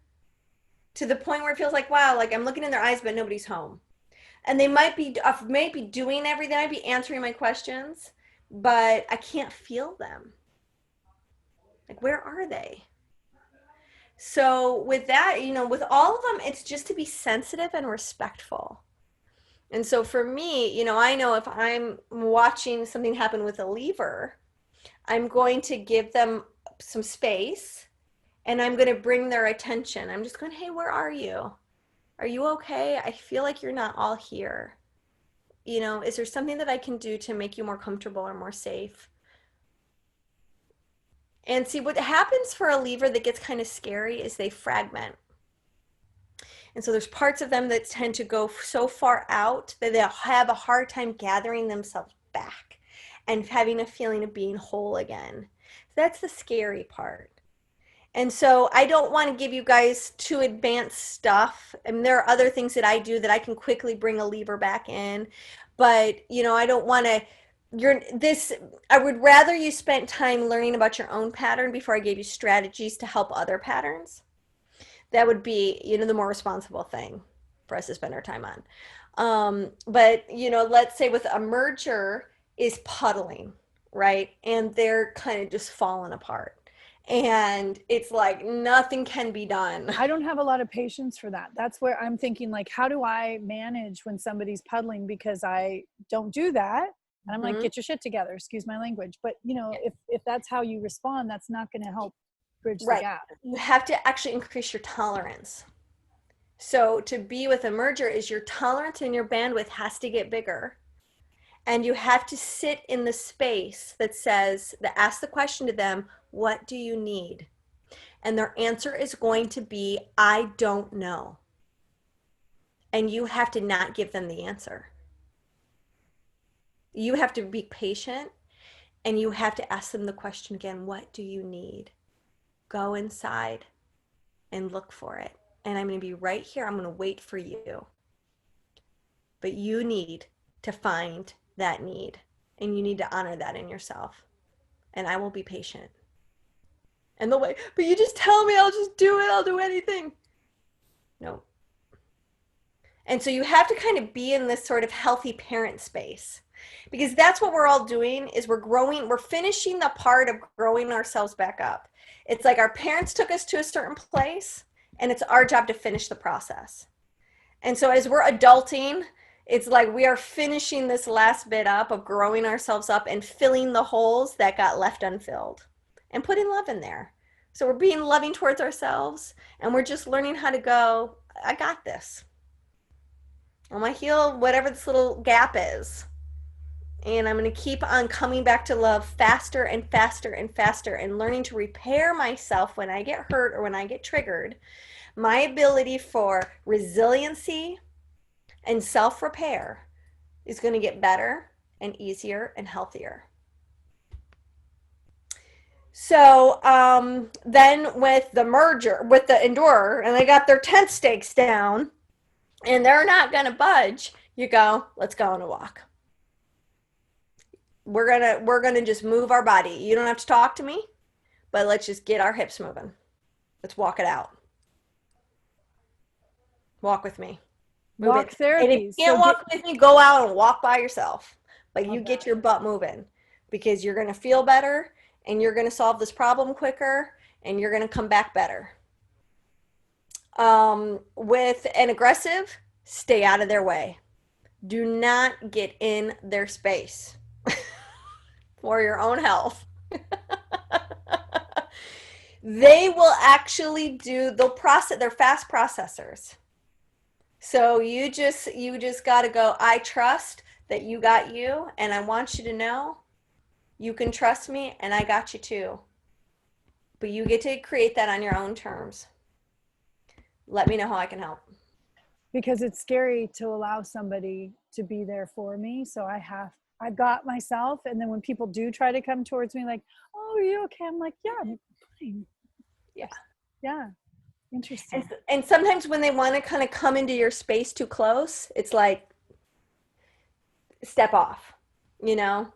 to the point where it feels like, wow, like I'm looking in their eyes, but nobody's home. And they might be doing everything, they might be answering my questions, but I can't feel them. Like, where are they? So with that, with all of them, it's just to be sensitive and respectful. And so for me, I know if I'm watching something happen with a lever, I'm going to give them some space and I'm going to bring their attention. I'm just going, hey, where are you? Are you okay? I feel like you're not all here. Is there something that I can do to make you more comfortable or more safe? And see, what happens for a lever that gets kind of scary is they fragment. And so there's parts of them that tend to go so far out that they'll have a hard time gathering themselves back and having a feeling of being whole again. So that's the scary part. And so I don't want to give you guys too advanced stuff. And there are other things that I do that I can quickly bring a lever back in. But, I don't want to I would rather you spent time learning about your own pattern before I gave you strategies to help other patterns. That would be, the more responsible thing for us to spend our time on. But, let's say with a merger is puddling, right? And they're kind of just falling apart. And it's like nothing can be done. I don't have a lot of patience for that. That's where I'm thinking, like, how do I manage when somebody's puddling? Because I don't do that. And I'm like, Mhm. get your shit together, excuse my language. But if that's how you respond, that's not going to help bridge the Right. gap. You have to actually increase your tolerance. So to be with a merger is your tolerance and your bandwidth has to get bigger. And you have to sit in the space that ask the question to them, what do you need? And their answer is going to be, I don't know. And you have to not give them the answer. You have to be patient and you have to ask them the question again, what do you need? Go inside and look for it. And I'm going to be right here. I'm going to wait for you. But you need to find that need and you need to honor that in yourself. And I will be patient. And they'll wait, but you just tell me, I'll just do it. I'll do anything. No. And so you have to kind of be in this sort of healthy parent space because that's what we're all doing is we're finishing the part of growing ourselves back up. It's like our parents took us to a certain place and it's our job to finish the process. And so as we're adulting, it's like we are finishing this last bit up of growing ourselves up and filling the holes that got left unfilled and putting love in there. So we're being loving towards ourselves and we're just learning how to go, I got this. I'm going to heal whatever this little gap is. And I'm going to keep on coming back to love faster and faster and faster and learning to repair myself when I get hurt or when I get triggered. My ability for resiliency and self-repair is going to get better and easier and healthier. So then with the merger, with the endurer, and they got their tent stakes down, and they're not going to budge, you go, let's go on a walk. We're gonna just move our body. You don't have to talk to me, but let's just get our hips moving. Let's walk it out. Walk with me. Move Walk it. And if therapy. you can't walk with me, go out and walk by yourself. But you get That. your butt moving because you're gonna feel better and you're gonna solve this problem quicker and you're gonna come back better. With an aggressive, stay out of their way. Do not get in their space for your own health. They will actually they'll process, they're fast processors. So you just got to go, I trust that you got you and I want you to know you can trust me and I got you too. But you get to create that on your own terms. Let me know how I can help. Because it's scary to allow somebody to be there for me. So I've got myself. And then when people do try to come towards me like, oh, are you okay? I'm like, yeah, I'm fine. Yeah. Yeah. Interesting. And sometimes when they want to kind of come into your space too close, it's like, step off, you know?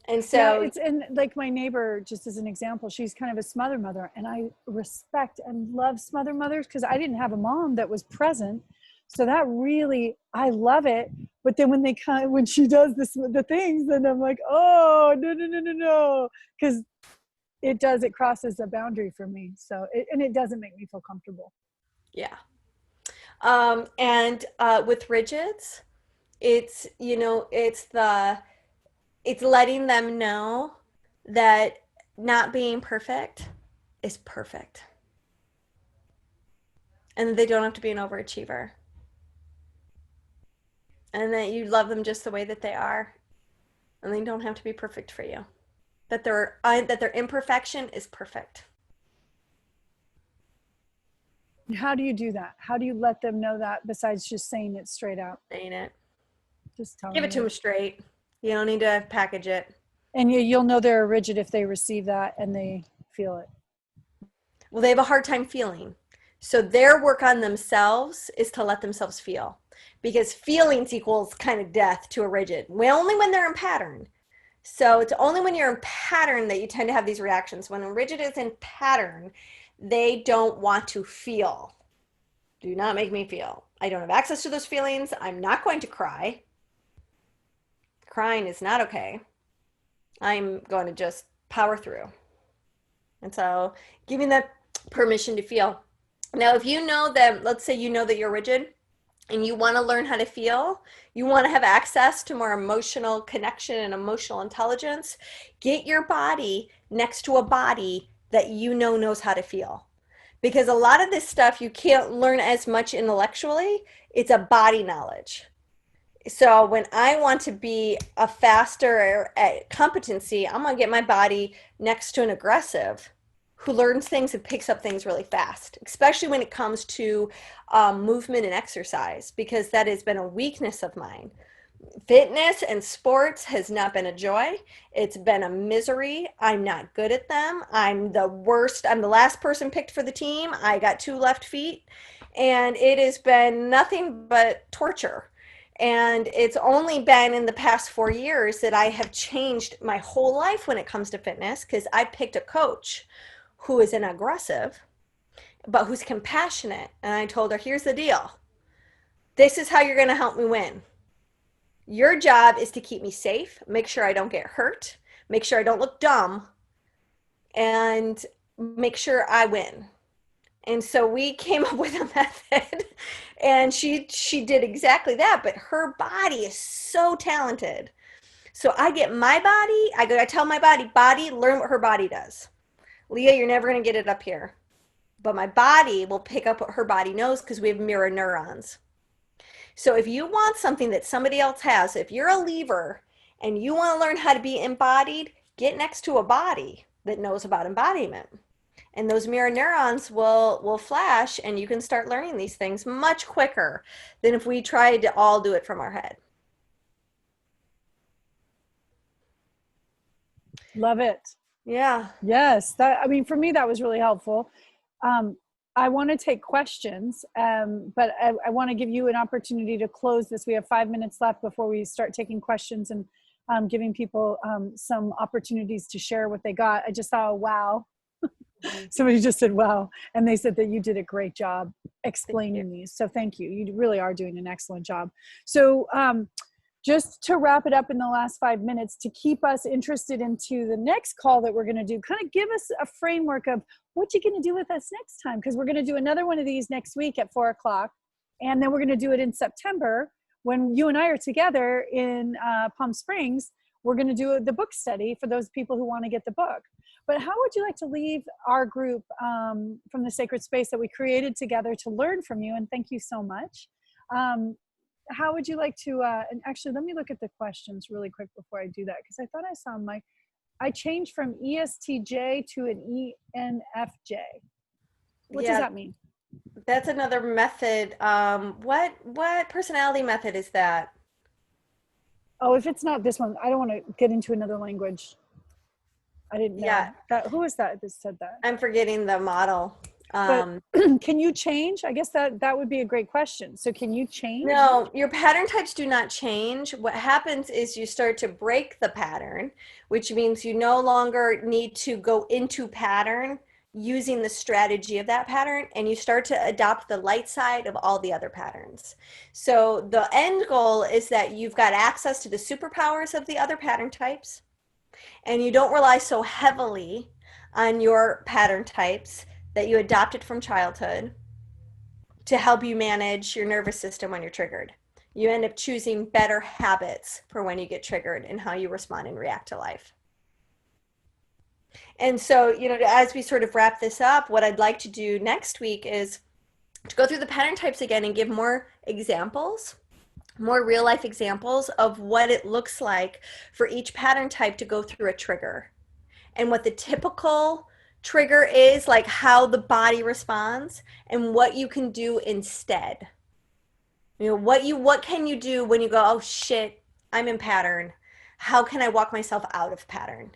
And Yeah, so, it's and like my neighbor, just as an example, she's kind of a smother mother, and I respect and love smother mothers because I didn't have a mom that was present. So that really, I love it. But then when they kind of, when she does the things, then I'm like, oh no no no no no, because it crosses a boundary for me. So and it doesn't make me feel comfortable. yeah. And with rigids, it's, you know, it's letting them know that not being perfect is perfect. And they don't have to be an overachiever. And that you love them just the way that they are. And they don't have to be perfect for you. That their imperfection is perfect. How do you do that? How do you let them know that besides just saying it straight out? Ain't it? Just Give telling it to them. them straight. You don't need to package it. And you'll know they're rigid if they receive that and they feel it. Well, they have a hard time feeling. So their work on themselves is to let themselves feel. Because feelings equals kind of death to a rigid. Only when they're in pattern. So it's only when you're in pattern that you tend to have these reactions. When a rigid is in pattern, they don't want to feel. Do not make me feel. I don't have access to those feelings. I'm not going to cry. Crying is not okay. I'm going to just power through. And so giving that permission to feel. Now, if you know that, let's say you know that you're rigid and you want to learn how to feel, you want to have access to more emotional connection and emotional intelligence, get your body next to a body that you know knows how to feel. Because a lot of this stuff you can't learn as much intellectually, it's a body knowledge. So when I want to be a faster at competency, I'm going to get my body next to an aggressive who learns things and picks up things really fast, especially when it comes to movement and exercise, because that has been a weakness of mine. Fitness and sports has not been a joy. It's been a misery. I'm not good at them. I'm the worst. I'm the last person picked for the team. I got two left feet, and it has been nothing but torture. And it's only been in the past 4 years that I have changed my whole life when it comes to fitness because I picked a coach who is an aggressive, but who's compassionate. And I told her, here's the deal. This is how you're going to help me win. Your job is to keep me safe, make sure I don't get hurt, make sure I don't look dumb, and make sure I win. And so we came up with a method, and she did exactly that, but her body is so talented. So I get my body, I tell my body, learn what her body does. Leah, you're never going to get it up here. But my body will pick up what her body knows because we have mirror neurons. So if you want something that somebody else has, if you're a lever and you want to learn how to be embodied, get next to a body that knows about embodiment. And those mirror neurons will flash and you can start learning these things much quicker than if we tried to all do it from our head. Love it. Yeah. Yes, that, I mean, for me, that was really helpful. Um, I want to take questions, but I want to give you an opportunity to close this. We have 5 minutes left before we start taking questions and giving people some opportunities to share what they got. I just saw a wow. Somebody just said wow, and they said that you did a great job explaining these. So thank you. You really are doing an excellent job. So just to wrap it up in the last 5 minutes, to keep us interested into the next call that we're going to do, kind of give us a framework of what you're going to do with us next time, because we're going to do another one of these next week at 4:00, and then we're going to do it in September when you and I are together in Palm Springs. We're going to do the book study for those people who want to get the book. But how would you like to leave our group from the sacred space that we created together to learn from you? And thank you so much. How would you like to, and actually, let me look at the questions really quick before I do that, because I thought I saw I changed from ESTJ to an ENFJ. What does that mean? That's another method. What personality method is that? Oh, if it's not this one, I don't want to get into another language. I didn't know. Yeah, Who is that said that? I'm forgetting the model. But Um, can you change? I guess that would be a great question. So can you change? No, your pattern types do not change. What happens is you start to break the pattern, which means you no longer need to go into pattern using the strategy of that pattern, and you start to adopt the light side of all the other patterns. So the end goal is that you've got access to the superpowers of the other pattern types, and you don't rely so heavily on your pattern types that you adopted from childhood to help you manage your nervous system when you're triggered. You end up choosing better habits for when you get triggered and how you respond and react to life. And so, as we sort of wrap this up, what I'd like to do next week is to go through the pattern types again and give more examples, more real life examples of what it looks like for each pattern type to go through a trigger and what the typical trigger is, like how the body responds and what you can do instead. What can you do when you go, oh shit, I'm in pattern. How can I walk myself out of pattern?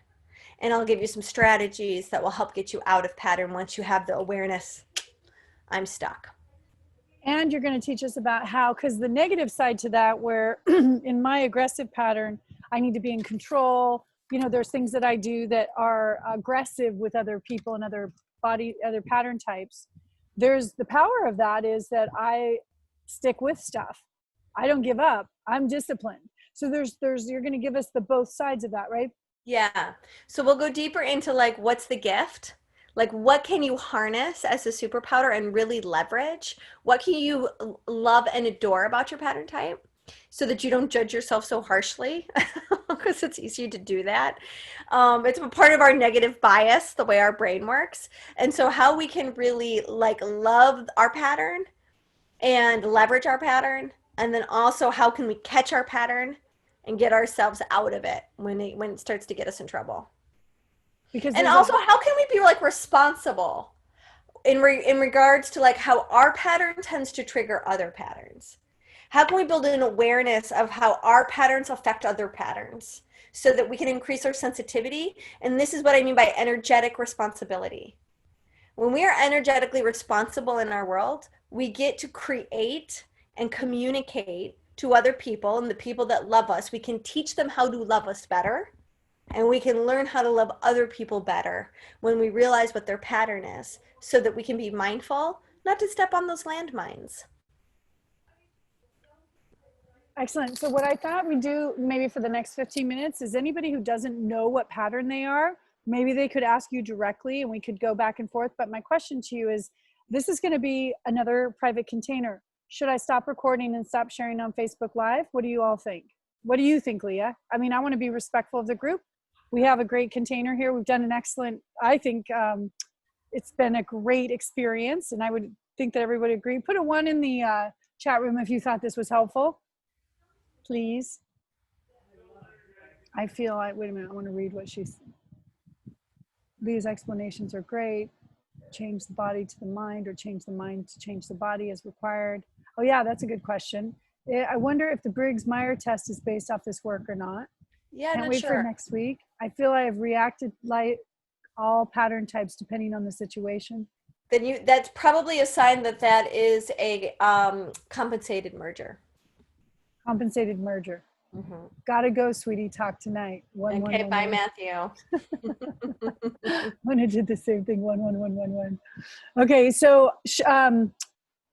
And I'll give you some strategies that will help get you out of pattern once you have the awareness, I'm stuck. And you're going to teach us about how, because the negative side to that, where in my aggressive pattern, I need to be in control. There's things that I do that are aggressive with other people and other pattern types. There's the power of that is that I stick with stuff. I don't give up. I'm disciplined. So you're going to give us the both sides of that, right? Yeah. So we'll go deeper into like what's the gift? Like what can you harness as a superpower and really leverage? What can you love and adore about your pattern type so that you don't judge yourself so harshly? Because it's easy to do that. It's a part of our negative bias, the way our brain works. And so how we can really like love our pattern and leverage our pattern, and then also how can we catch our pattern and get ourselves out of it when it starts to get us in trouble. Because And there's also how can we be like responsible in regards to like how our pattern tends to trigger other patterns. How can we build an awareness of how our patterns affect other patterns so that we can increase our sensitivity? And this is what I mean by energetic responsibility. When we are energetically responsible in our world, we get to create and communicate to other people and the people that love us. We can teach them how to love us better, and we can learn how to love other people better when we realize what their pattern is so that we can be mindful not to step on those landmines. excellent. So what I thought we'd do maybe for the next 15 minutes is anybody who doesn't know what pattern they are, maybe they could ask you directly and we could go back and forth. But my question to you is, this is going to be another private container. Should I stop recording and stop sharing on Facebook Live? What do you all think? What do you think, Leah? I mean, I want to be respectful of the group. We have a great container here. We've done an excellent, I think it's been a great experience, and I would think that everybody agreed. Put a 1 in the chat room if you thought this was helpful, please. I feel like, wait a minute, I want to read what she's, Leah's explanations are great. Change the body to the mind, or change the mind to change the body as required. Oh yeah, that's a good question. I wonder if the Briggs-Meyer test is based off this work or not. Yeah, Can't not wait for sure. next week. I feel I have reacted like all pattern types depending on the situation. Then that's probably a sign that that is a compensated merger. Compensated merger. Mm-hmm. Gotta go, sweetie. Talk tonight. Okay, bye, 1111. Matthew. When I did the same thing. 11111. Okay, so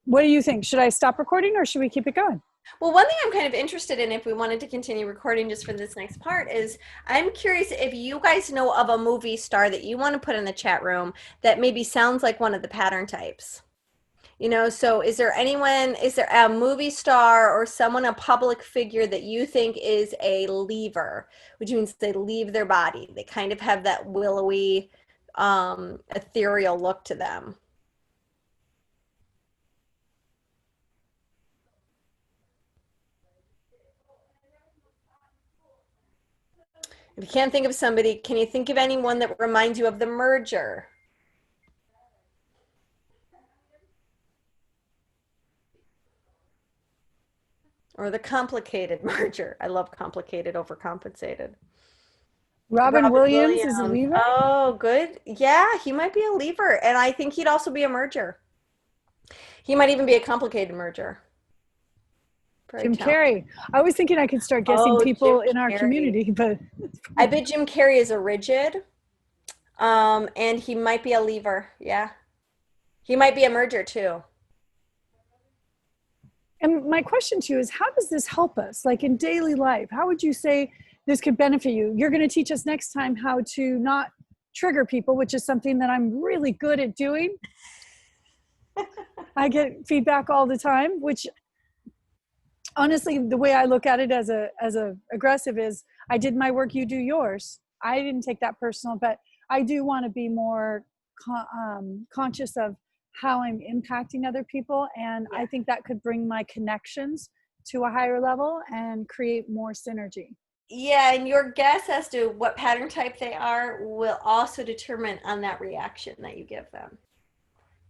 what do you think? Should I stop recording or should we keep it going? Well, one thing I'm kind of interested in, if we wanted to continue recording just for this next part, is I'm curious if you guys know of a movie star that you want to put in the chat room that maybe sounds like one of the pattern types. So is there a movie star or someone, a public figure that you think is a leaver, which means they leave their body? They kind of have that willowy, ethereal look to them. If you can't think of somebody, can you think of anyone that reminds you of the merger? Or the complicated merger. I love complicated over compensated. Robin Robin Williams is a Williams. lever. Oh, good. Yeah, he might be a lever. And I think he'd also be a merger. He might even be a complicated merger. Very Jim talented. Carrey. I was thinking I could start guessing Oh, Jim people in our Carrey. community, but I bet Jim Carrey is a rigid. And he might be a lever. Yeah. He might be a merger too. and my question to you is, how does this help us, like in daily life? How would you say this could benefit you? You're going to teach us next time how to not trigger people, which is something that I'm really good at doing. I get feedback all the time, which honestly, the way I look at it as a aggressive is, I did my work, you do yours. I didn't take that personal, but I do want to be more conscious of how I'm impacting other people. And Yeah. I think that could bring my connections to a higher level and create more synergy. Yeah, and your guess as to what pattern type they are will also determine on that reaction that you give them.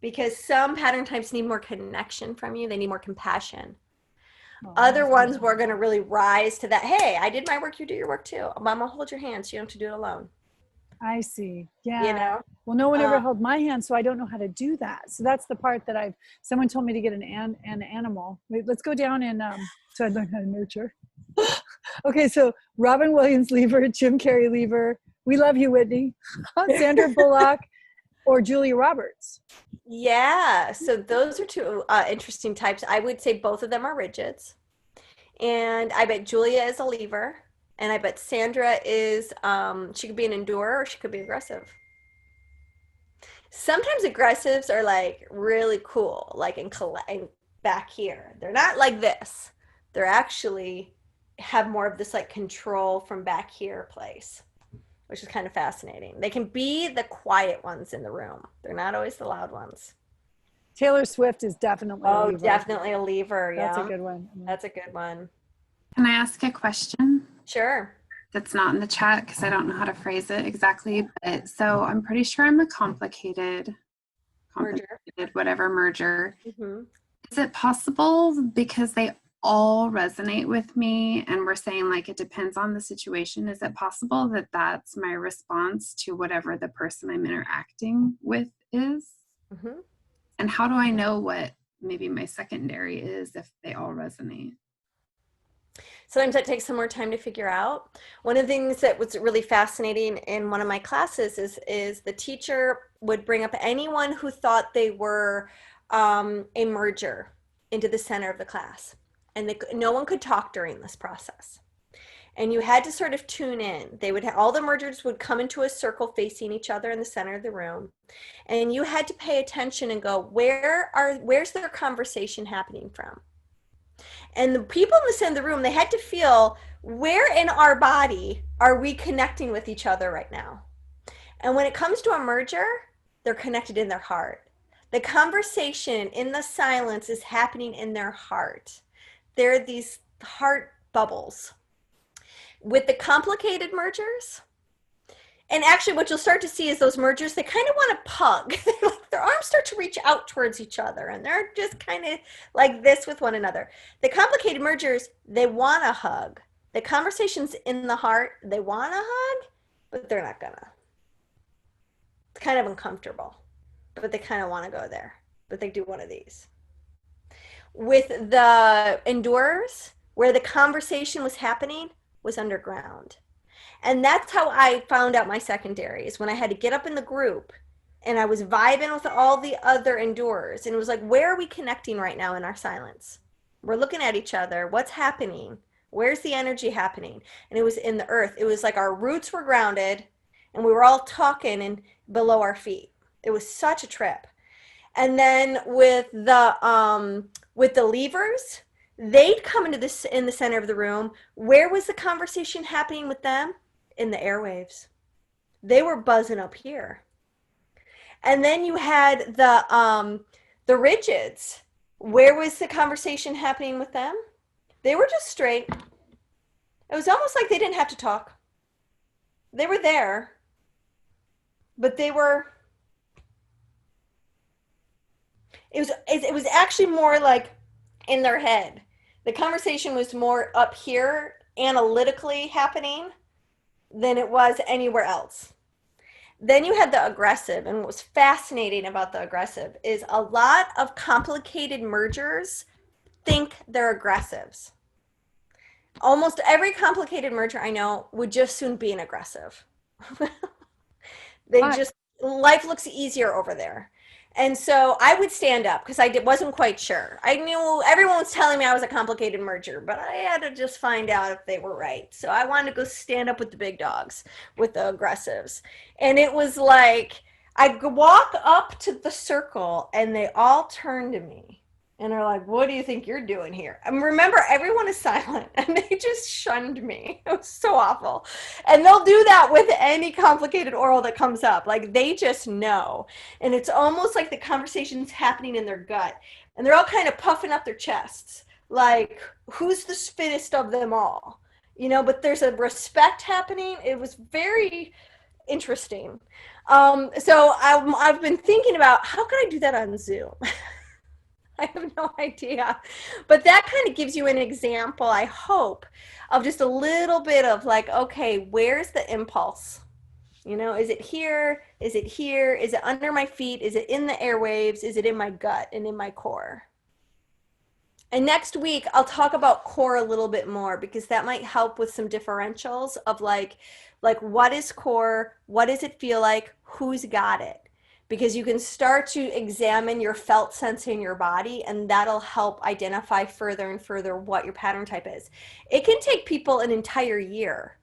Because some pattern types need more connection from you, they need more compassion. Oh, Other ones were going to really rise to that. Hey, I did my work, you do your work too. I'm gonna hold your hand so you don't have to do it alone. I see. You Yeah. know? Well, no one ever Um, held my hand, so I don't know how to do that. So that's the part that someone told me to get an animal. Wait, let's go down and so I learned how to nurture. Okay, so Robin Williams lever, Jim Carrey lever. We love you, Whitney. Sandra Bullock or Julia Roberts. yeah, so those are two interesting types. I would say both of them are rigids. And I bet Julia is a lever. And I bet Sandra is, she could be an endurer or she could be aggressive. Sometimes aggressives are like really cool, like in back here. They're not like this. They're actually have more of this like control from back here place, which is kind of fascinating. They can be the quiet ones in the room. They're not always the loud ones. Taylor Swift is definitely a Oh, lever. definitely a lever. That's a Yeah, good one. that's a good one. Can I ask a question Sure. that's not in the chat because I don't know how to phrase it exactly? But so I'm pretty sure I'm a complicated, Merger. whatever merger. Mm-hmm. Is it possible because they all resonate with me and we're saying like it depends on the situation? Is it possible that that's my response to whatever the person I'm interacting with is? Mm-hmm. And how do I know what maybe my secondary is if they all resonate? Sometimes that takes some more time to figure out. One of the things that was really fascinating in one of my classes is the teacher would bring up anyone who thought they were a merger into the center of the class. And no one could talk during this process. And you had to sort of tune in. They would all the mergers would come into a circle facing each other in the center of the room. And you had to pay attention and go, where's their conversation happening from? And the people in the center of the room, they had to feel, where in our body are we connecting with each other right now? And when it comes to a merger, they're connected in their heart. The conversation in the silence is happening in their heart. There are these heart bubbles. With the complicated mergers, and actually what you'll start to see is those mergers, they kind of want to pug. Their arms start to reach out towards each other and they're just kind of like this with one another. The complicated mergers, they want to hug. The conversation's in the heart, they want to hug, but they're not gonna. It's kind of uncomfortable, but they kind of want to go there, but they do one of these. With the endurers, where the conversation was happening was underground. And that's how I found out my secondaries, when I had to get up in the group and I was vibing with all the other endurers. And it was like, where are we connecting right now in our silence? We're looking at each other. What's happening? Where's the energy happening? And it was in the earth. It was like our roots were grounded and we were all talking and below our feet. It was such a trip. And then with the levers, they'd come into this in the center of the room. Where was the conversation happening with them? In the airwaves. They were buzzing up here. And then you had the rigids. Where was the conversation happening with them? They were just straight. It was almost like they didn't have to talk. They were there, but they were. It was actually more like in their head. The conversation was more up here, analytically happening. than it was anywhere else. Then you had the aggressive, and what was fascinating about the aggressive is a lot of complicated mergers think they're aggressives. Almost every complicated merger I know would just soon be an aggressive. They just, life looks easier over there. And so I would stand up because wasn't quite sure. I knew everyone was telling me I was a complicated merger, but I had to just find out if they were right. So I wanted to go stand up with the big dogs, with the aggressives. And it was like, I'd walk up to the circle and they all turn to me and are like, what do you think you're doing here? And remember, everyone is silent and they just shunned me. It was so awful. And they'll do that with any complicated oral that comes up. Like, they just know. And it's almost like the conversation's happening in their gut. And they're all kind of puffing up their chests. Like, who's the fittest of them all? You know, but there's a respect happening. It was very interesting. So I've been thinking about, how can I do that on Zoom? I have no idea. But that kind of gives you an example, I hope, of just a little bit of like, okay, where's the impulse? You know, is it here? Is it here? Is it under my feet? Is it in the airwaves? Is it in my gut and in my core? And next week, I'll talk about core a little bit more because that might help with some differentials of like what is core? What does it feel like? Who's got it? Because you can start to examine your felt sense in your body, and that'll help identify further and further what your pattern type is. It can take people an entire year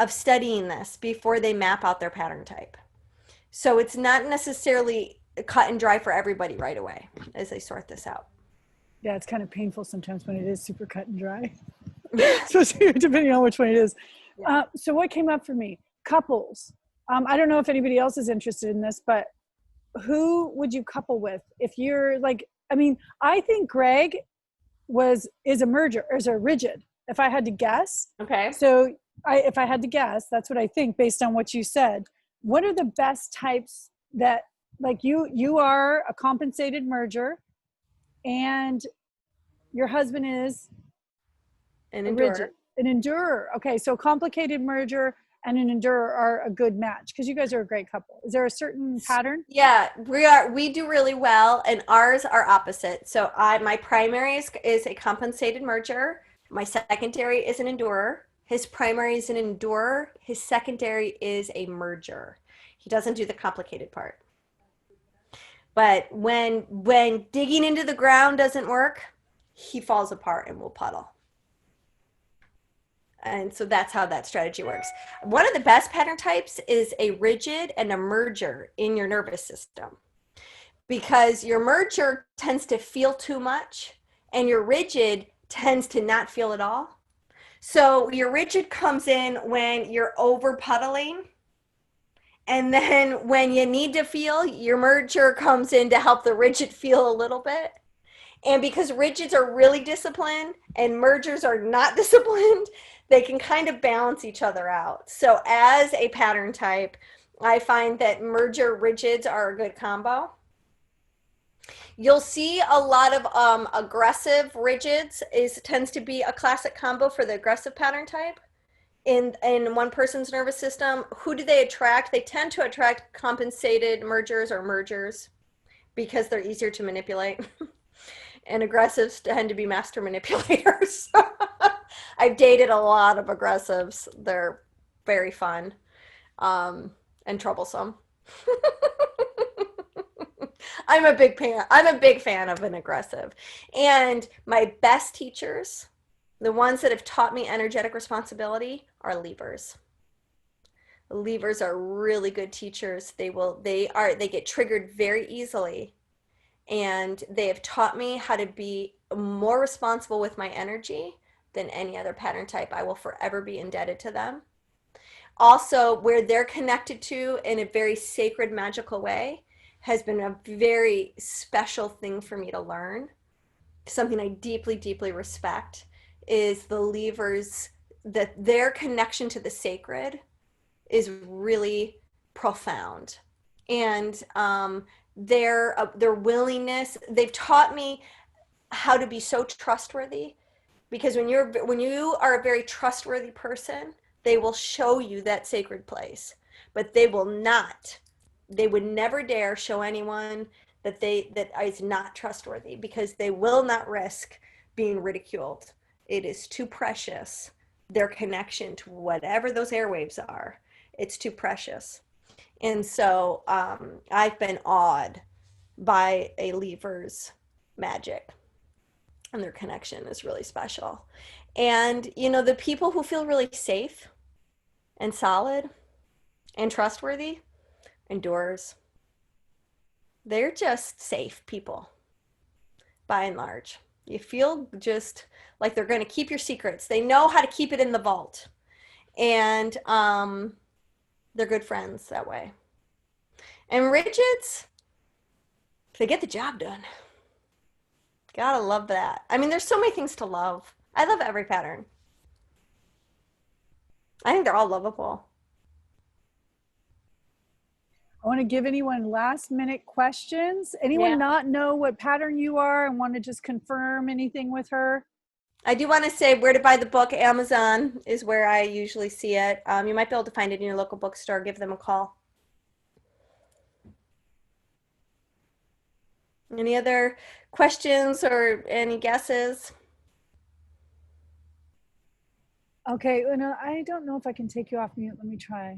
of studying this before they map out their pattern type. So it's not necessarily cut and dry for everybody right away as they sort this out. Yeah, it's kind of painful sometimes when it is super cut and dry, especially depending on which one it is. Yeah. So what came up for me? Couples. I don't know if anybody else is interested in this, but who would you couple with? If you're like, I mean, I think Greg is a merger, or is a rigid, if I had to guess. Okay. So if I had to guess, that's what I think based on what you said. What are the best types that, like, you are a compensated merger and your husband is an endurer. Rigid, an endurer. Okay, so complicated merger and an endurer are a good match because you guys are a great couple. Is there a certain pattern? Yeah, we do really well, and ours are opposite. So my primary is a compensated merger. My secondary is an endurer. His primary is an endurer. His secondary is a merger. He doesn't do the complicated part. But when digging into the ground doesn't work, he falls apart and will puddle. And so that's how that strategy works. One of the best pattern types is a rigid and a merger in your nervous system, because your merger tends to feel too much and your rigid tends to not feel at all. So your rigid comes in when you're over puddling, and then when you need to feel, your merger comes in to help the rigid feel a little bit. And because rigids are really disciplined and mergers are not disciplined, they can kind of balance each other out. So as a pattern type, I find that merger rigids are a good combo. You'll see a lot of aggressive rigids tends to be a classic combo for the aggressive pattern type. In one person's nervous system. Who do they attract? They tend to attract compensated mergers or mergers because they're easier to manipulate. And aggressives tend to be master manipulators. I've dated a lot of aggressives. They're very fun and troublesome. I'm a big fan of an aggressive. And my best teachers, the ones that have taught me energetic responsibility, are levers. Levers are really good teachers. They get triggered very easily, and they have taught me how to be more responsible with my energy than any other pattern type. I will forever be indebted to them. Also, where they're connected to in a very sacred, magical way has been a very special thing for me to learn. Something I deeply, deeply respect is the levers, that their connection to the sacred is really profound. And their willingness, they've taught me how to be so trustworthy, because when you are a very trustworthy person, They will show you that sacred place, but they would never dare show anyone that is not trustworthy, because they will not risk being ridiculed. It is too precious. Their connection to whatever those airwaves are, it's too precious. And so I've been awed by a lever's magic, and their connection is really special. And, the people who feel really safe and solid and trustworthy, endurers, they're just safe people by and large. You feel just like they're going to keep your secrets. They know how to keep it in the vault. And they're good friends that way. And rigids, they get the job done. Gotta love that. I mean, there's so many things to love. I love every pattern. I think they're all lovable. I want to give anyone last minute questions. Anyone not know what pattern you are and want to just confirm anything with her? I do want to say where to buy the book. Amazon is where I usually see it. You might be able to find it in your local bookstore. Give them a call. Any other questions or any guesses? Okay, Una, I don't know if I can take you off mute. Let me try.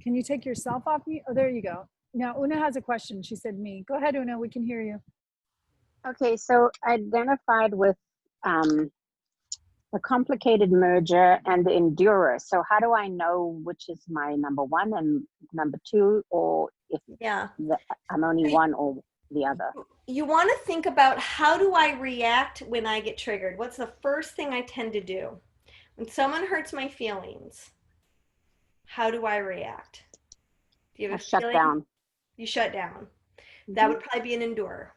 Can you take yourself off mute? Oh, there you go. Now, Una has a question. She said me. Go ahead, Una. We can hear you. Okay, so I identified with the complicated merger and the endurer. So how do I know which is my number one and number two, or if I'm only one or the other? You want to think about, how do I react when I get triggered? What's the first thing I tend to do? When someone hurts my feelings, how do I react? Do you have a shut down. You shut down. Mm-hmm. That would probably be an endurer.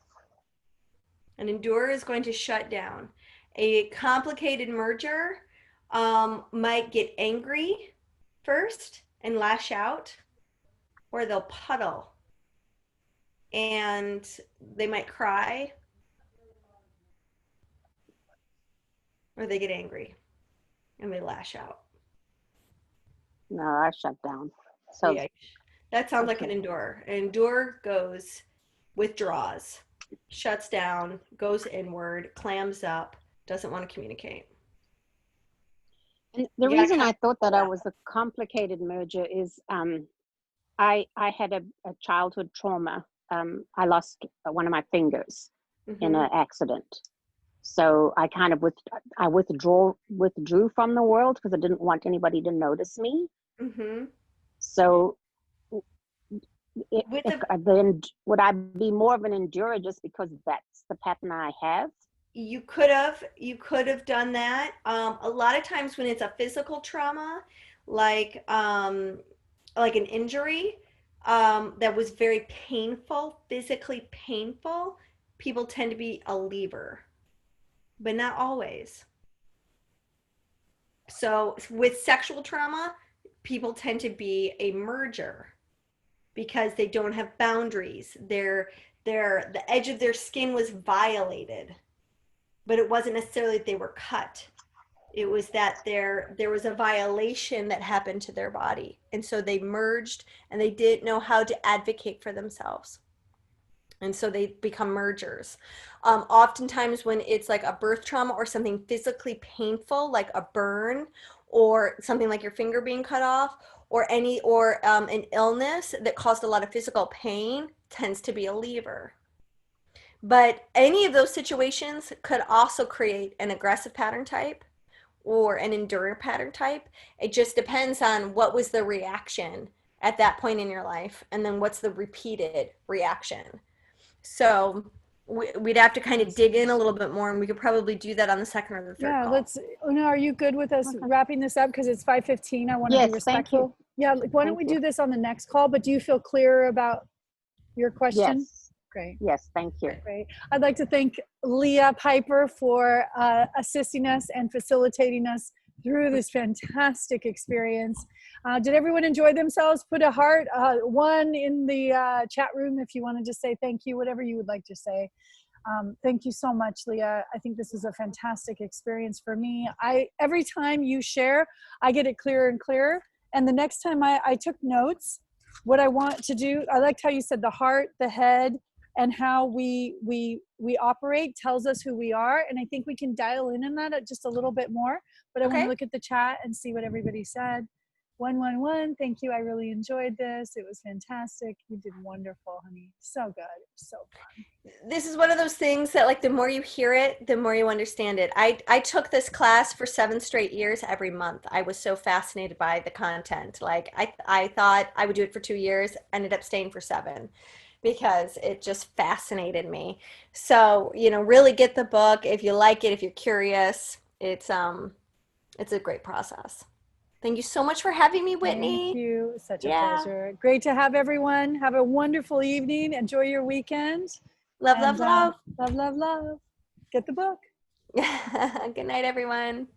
An endurer is going to shut down. A complicated merger might get angry first and lash out, or they'll puddle and they might cry, or they get angry and they lash out. No, I shut down. So yeah, that sounds like an endurer. An endurer withdraws, shuts down, goes inward, clams up, doesn't want to communicate. And the reason I thought that I was a complicated merger is I had a childhood trauma. I lost one of my fingers in an accident. So I kind of withdrew from the world because I didn't want anybody to notice me. Mm-hmm. So then would I be more of an endurer just because that's the pattern I have? You could have done that. A lot of times when it's a physical trauma, like an injury that was very painful, physically painful, people tend to be a lever, but not always. So with sexual trauma, people tend to be a merger because they don't have boundaries. The edge of their skin was violated, but it wasn't necessarily that they were cut. It was that there was a violation that happened to their body. And so they merged and they didn't know how to advocate for themselves. And so they become mergers. Oftentimes when it's like a birth trauma or something physically painful, like a burn or something like your finger being cut off, or an illness that caused a lot of physical pain, tends to be a lever. But any of those situations could also create an aggressive pattern type or an enduring pattern type. It just depends on what was the reaction at that point in your life, and then what's the repeated reaction. So we'd have to kind of dig in a little bit more, and we could probably do that on the second or the third call. Una, are you good with us wrapping this up? Because it's 5:15. I want to be respectful. Yeah, why don't we do this on the next call? But do you feel clearer about your question? Yes. Great. Yes, thank you. Great. I'd like to thank Leah Piper for assisting us and facilitating us through this fantastic experience. Did everyone enjoy themselves? Put a heart, one in the chat room if you want to just say thank you, whatever you would like to say. Thank you so much, Leah. I think this is a fantastic experience for me. Every time you share, I get it clearer and clearer. And the next time I took notes, what I want to do, I liked how you said the heart, the head, and how we operate tells us who we are. And I think we can dial in on that just a little bit more. But I want to look at the chat and see what everybody said. 111, thank you. I really enjoyed this. It was fantastic. You did wonderful, honey. So good. So fun. This is one of those things that, like, the more you hear it, the more you understand it. I took this class for 7 straight years every month. I was so fascinated by the content. Like, I thought I would do it for 2 years, ended up staying for 7 because it just fascinated me. So, you know, really get the book if you like it, if you're curious. It's a great process. Thank you so much for having me, Whitney. Thank you. Such a pleasure. Great to have everyone. Have a wonderful evening. Enjoy your weekend. Love, love, love. Love, love, love. Get the book. Good night, everyone.